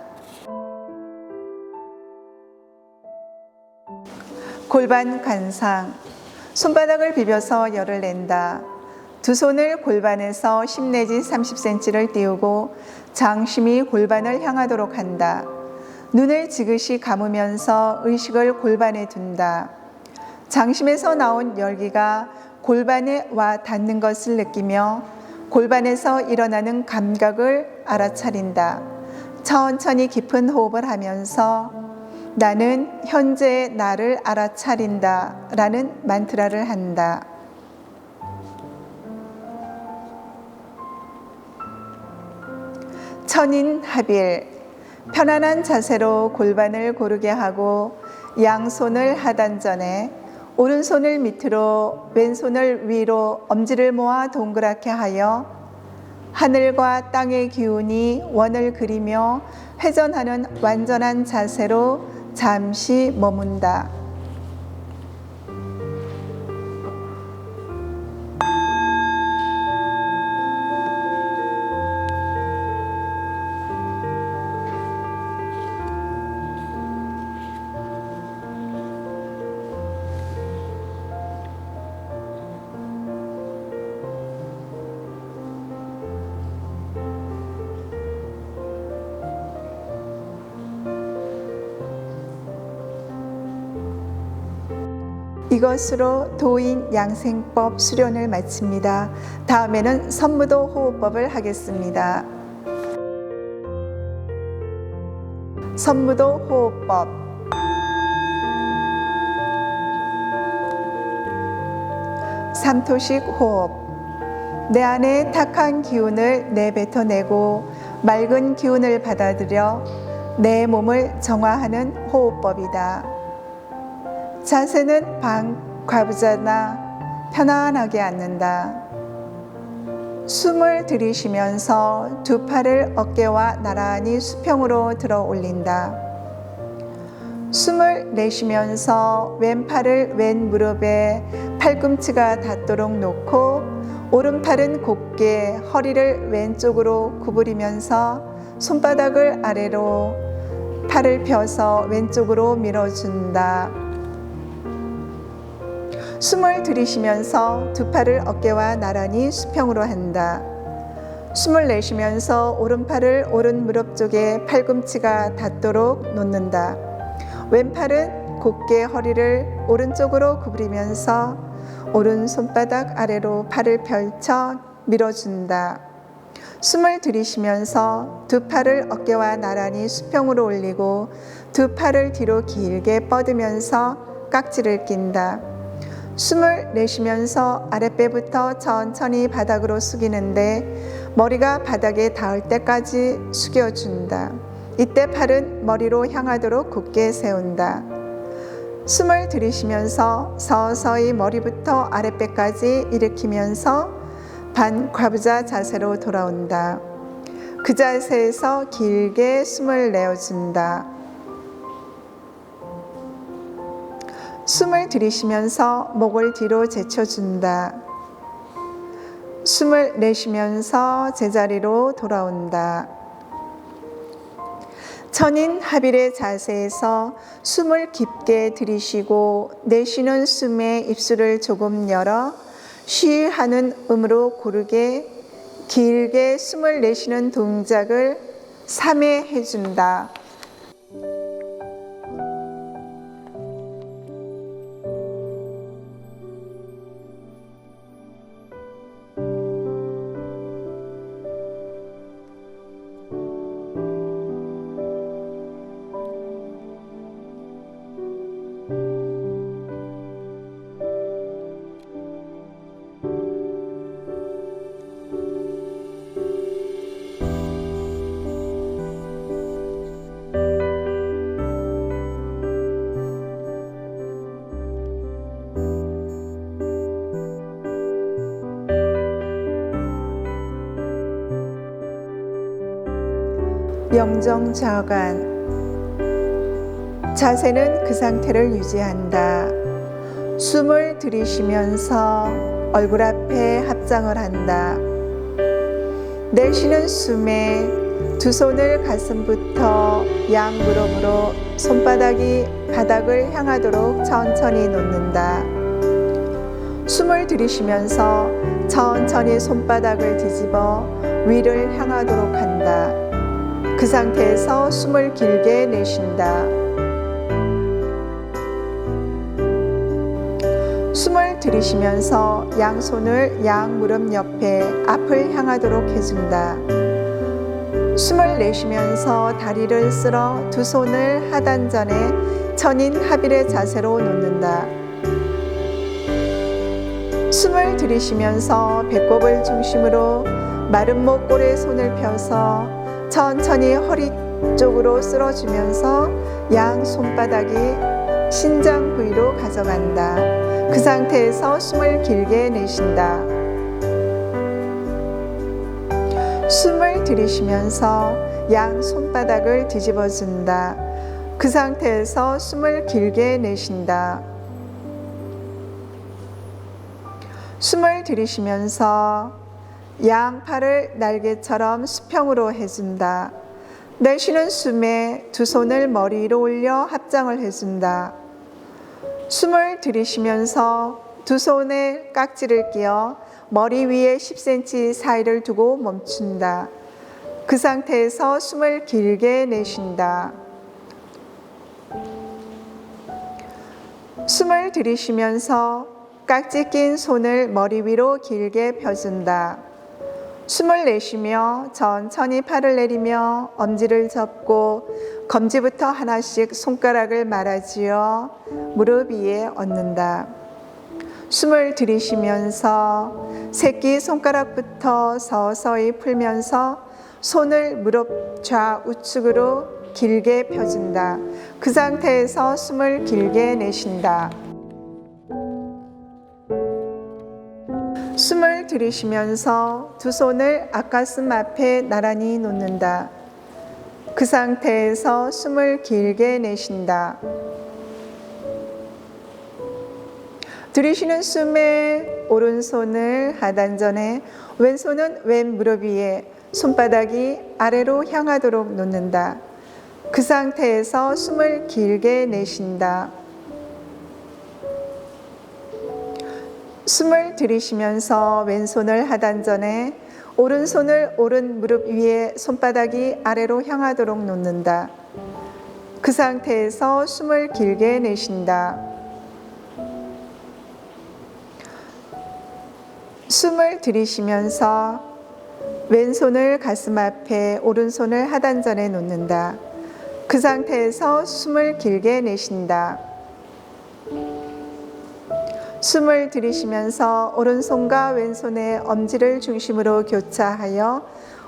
골반 관상. 손바닥을 비벼서 열을 낸다. 두 손을 골반에서 10 내지 30cm를 띄우고 장심이 골반을 향하도록 한다. 눈을 지그시 감으면서 의식을 골반에 둔다. 장심에서 나온 열기가 골반에 와 닿는 것을 느끼며 골반에서 일어나는 감각을 알아차린다. 천천히 깊은 호흡을 하면서 나는 현재의 나를 알아차린다 라는 만트라를 한다. 천인합일. 편안한 자세로 골반을 고르게 하고 양손을 하단전에 오른손을 밑으로 왼손을 위로 엄지를 모아 동그랗게 하여 하늘과 땅의 기운이 원을 그리며 회전하는 완전한 자세로 잠시 머문다. 이것으로 도인 양생법 수련을 마칩니다. 다음에는 선무도 호흡법을 하겠습니다. 선무도 호흡법. 삼토식 호흡. 내 안에 탁한 기운을 내뱉어내고 맑은 기운을 받아들여 내 몸을 정화하는 호흡법이다. 자세는 과부자나 편안하게 앉는다. 숨을 들이쉬면서 두 팔을 어깨와 나란히 수평으로 들어 올린다. 숨을 내쉬면서 왼팔을 왼 무릎에 팔꿈치가 닿도록 놓고 오른팔은 곧게 허리를 왼쪽으로 구부리면서 손바닥을 아래로 팔을 펴서 왼쪽으로 밀어준다. 숨을 들이쉬면서 두 팔을 어깨와 나란히 수평으로 한다. 숨을 내쉬면서 오른팔을 오른 무릎 쪽에 팔꿈치가 닿도록 놓는다. 왼팔은 곧게 허리를 오른쪽으로 구부리면서 오른 손바닥 아래로 팔을 펼쳐 밀어준다. 숨을 들이쉬면서 두 팔을 어깨와 나란히 수평으로 올리고 두 팔을 뒤로 길게 뻗으면서 깍지를 낀다. 숨을 내쉬면서 아랫배부터 천천히 바닥으로 숙이는데 머리가 바닥에 닿을 때까지 숙여준다. 이때 팔은 머리로 향하도록 굳게 세운다. 숨을 들이쉬면서 서서히 머리부터 아랫배까지 일으키면서 반과부자 자세로 돌아온다. 그 자세에서 길게 숨을 내어준다. 숨을 들이쉬면서 목을 뒤로 제쳐준다. 숨을 내쉬면서 제자리로 돌아온다. 천인합일의 자세에서 숨을 깊게 들이쉬고 내쉬는 숨에 입술을 조금 열어 쉬 하는 음으로 고르게 길게 숨을 내쉬는 동작을 3회 해준다. 영정좌관. 자세는 그 상태를 유지한다. 숨을 들이쉬면서 얼굴 앞에 합장을 한다. 내쉬는 숨에 두 손을 가슴부터 양 무릎으로 손바닥이 바닥을 향하도록 천천히 놓는다. 숨을 들이쉬면서 천천히 손바닥을 뒤집어 위를 향하도록 한다. 그 상태에서 숨을 길게 내쉰다. 숨을 들이쉬면서 양손을 양 무릎 옆에 앞을 향하도록 해준다. 숨을 내쉬면서 다리를 쓸어 두 손을 하단전에 천인합일의 자세로 놓는다. 숨을 들이쉬면서 배꼽을 중심으로 마른 목골에 손을 펴서 천천히 허리 쪽으로 쓸어주면서 양 손바닥이 신장 부위로 가져간다. 그 상태에서 숨을 길게 내쉰다. 숨을 들이쉬면서 양 손바닥을 뒤집어준다. 그 상태에서 숨을 길게 내쉰다. 숨을 들이쉬면서 양 팔을 날개처럼 수평으로 해준다. 내쉬는 숨에 두 손을 머리 위로 올려 합장을 해준다. 숨을 들이쉬면서 두 손에 깍지를 끼어 머리 위에 10cm 사이를 두고 멈춘다. 그 상태에서 숨을 길게 내쉰다. 숨을 들이쉬면서 깍지 낀 손을 머리 위로 길게 펴준다. 숨을 내쉬며 천천히 팔을 내리며 엄지를 접고 검지부터 하나씩 손가락을 말아쥐어 무릎 위에 얹는다. 숨을 들이쉬면서 새끼 손가락부터 서서히 풀면서 손을 무릎 좌우측으로 길게 펴준다. 그 상태에서 숨을 길게 내쉰다. 숨을 들이쉬면서 두 손을 앞가슴 앞에 나란히 놓는다. 그 상태에서 숨을 길게 내쉰다. 들이쉬는 숨에 오른손을 하단전에 왼손은 왼 무릎 위에 손바닥이 아래로 향하도록 놓는다. 그 상태에서 숨을 길게 내쉰다. 숨을 들이쉬면서 왼손을 하단전에 오른손을 오른 무릎 위에 손바닥이 아래로 향하도록 놓는다. 그 상태에서 숨을 길게 내쉰다. 숨을 들이쉬면서 왼손을 가슴 앞에 오른손을 하단전에 놓는다. 그 상태에서 숨을 길게 내쉰다. 숨을 들이쉬면서 오른손과 왼손의 엄지를 중심으로 교차하여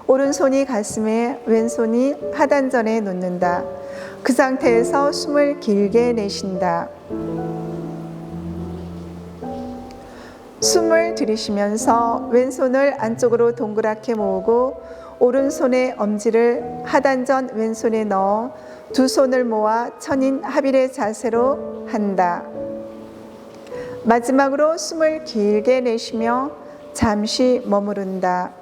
오른손이 가슴에 왼손이 하단전에 놓는다. 그 상태에서 숨을 길게 내쉰다. 숨을 들이쉬면서 왼손을 안쪽으로 동그랗게 모으고 오른손의 엄지를 하단전 왼손에 넣어 두 손을 모아 천인 합일의 자세로 한다. 마지막으로 숨을 길게 내쉬며 잠시 머무른다.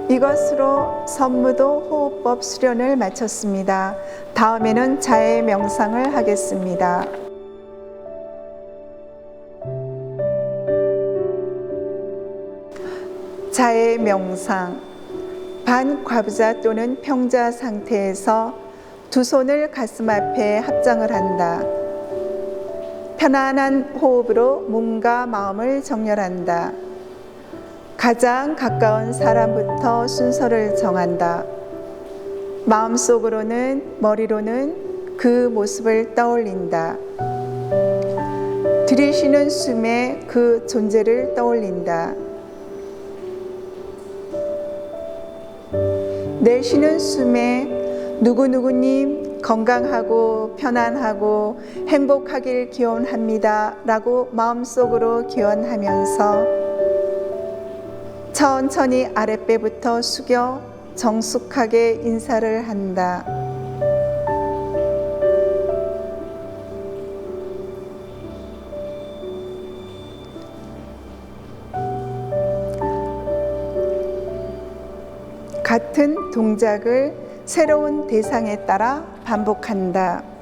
이것으로 선무도 호흡법 수련을 마쳤습니다. 다음에는 자해 명상을 하겠습니다. 자해 명상. 반과부자 또는 평자 상태에서 두 손을 가슴 앞에 합장을 한다. 편안한 호흡으로 몸과 마음을 정렬한다. 가장 가까운 사람부터 순서를 정한다. 마음속으로는, 머리로는 그 모습을 떠올린다. 들이쉬는 숨에 그 존재를 떠올린다. 내쉬는 숨에 누구누구님 건강하고 편안하고 행복하길 기원합니다 라고 마음속으로 기원하면서 천천히 아랫배부터 숙여 정숙하게 인사를 한다. 같은 동작을 새로운 대상에 따라 반복한다.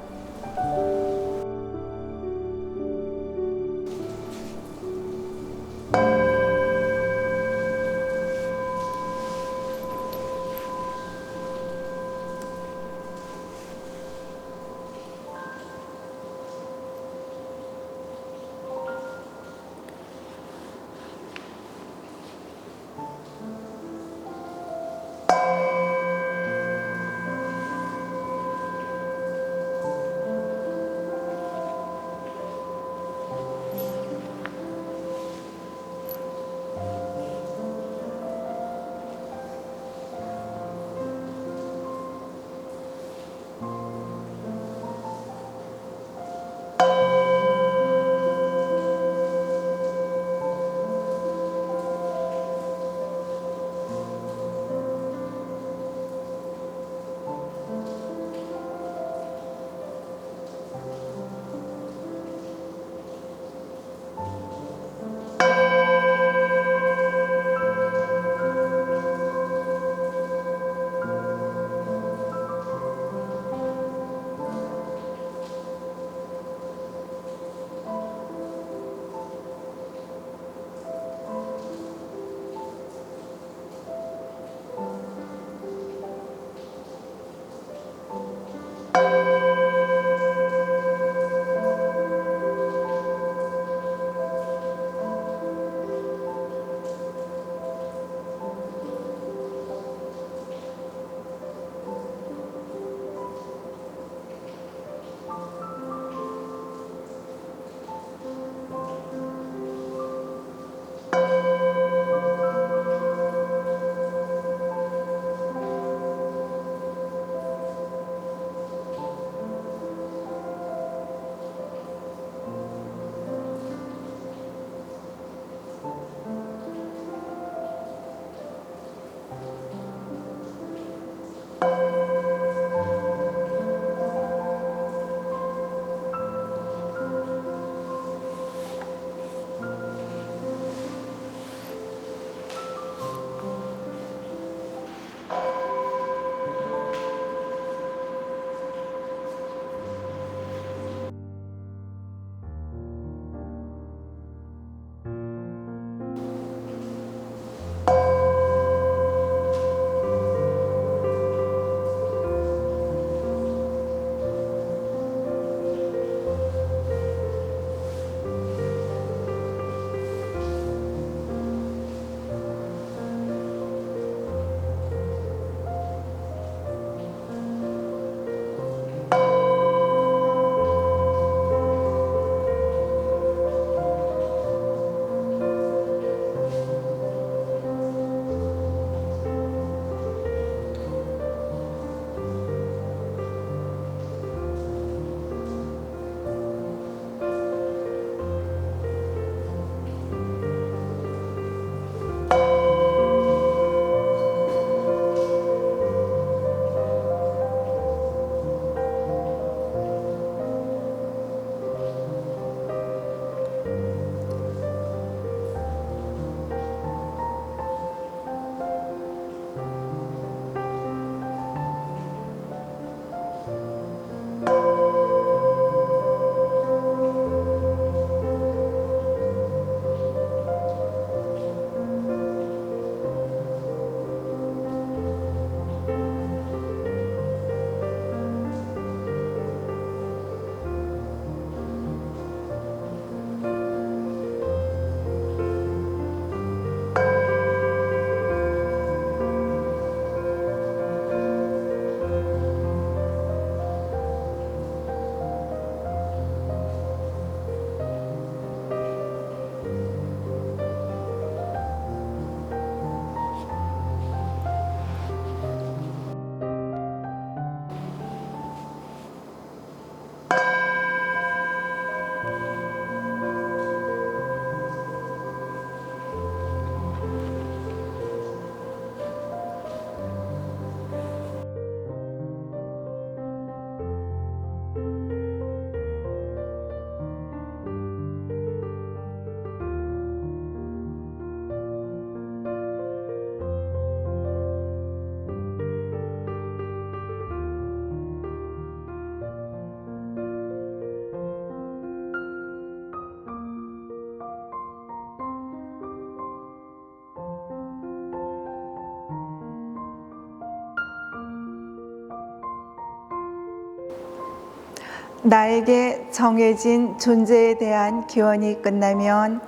나에게 정해진 존재에 대한 기원이 끝나면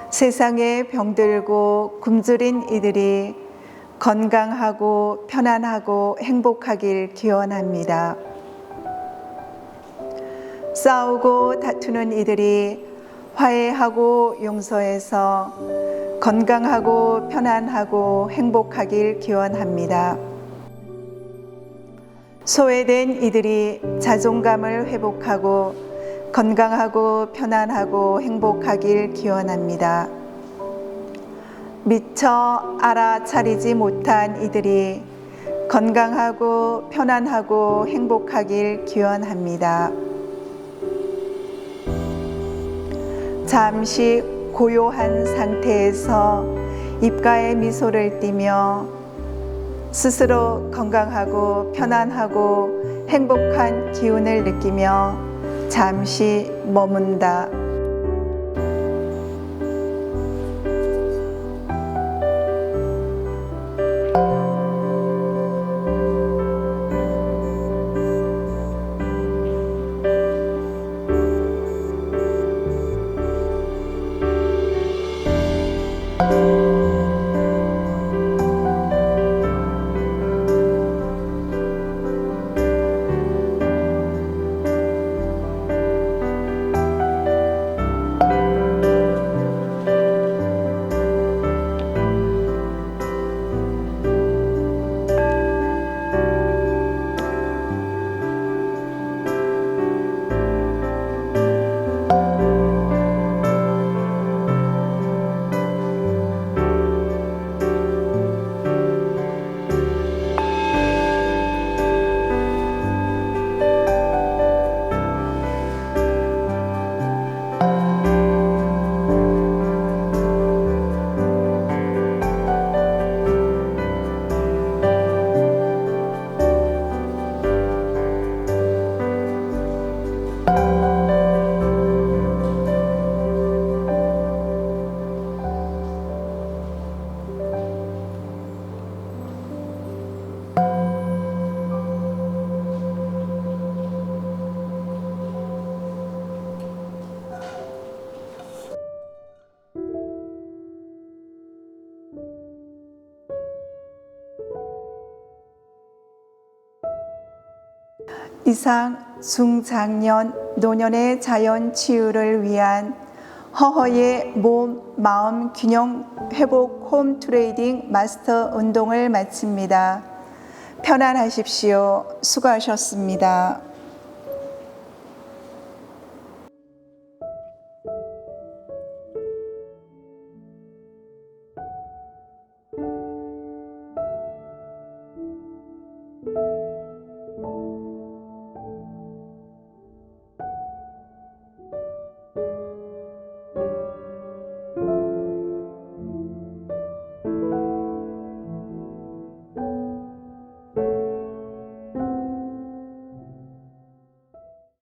세상에 병들고 굶주린 이들이 건강하고 편안하고 행복하길 기원합니다. 싸우고 다투는 이들이 화해하고 용서해서 건강하고 편안하고 행복하길 기원합니다. 소외된 이들이 자존감을 회복하고 건강하고 편안하고 행복하길 기원합니다. 미처 알아차리지 못한 이들이 건강하고 편안하고 행복하길 기원합니다. 잠시 고요한 상태에서 입가에 미소를 띠며 스스로 건강하고 편안하고 행복한 기운을 느끼며 잠시 머문다. 이상 중장년, 노년의 자연 치유를 위한 허허의 몸, 마음 균형 회복 홈 트레이딩 마스터 운동을 마칩니다. 편안하십시오. 수고하셨습니다.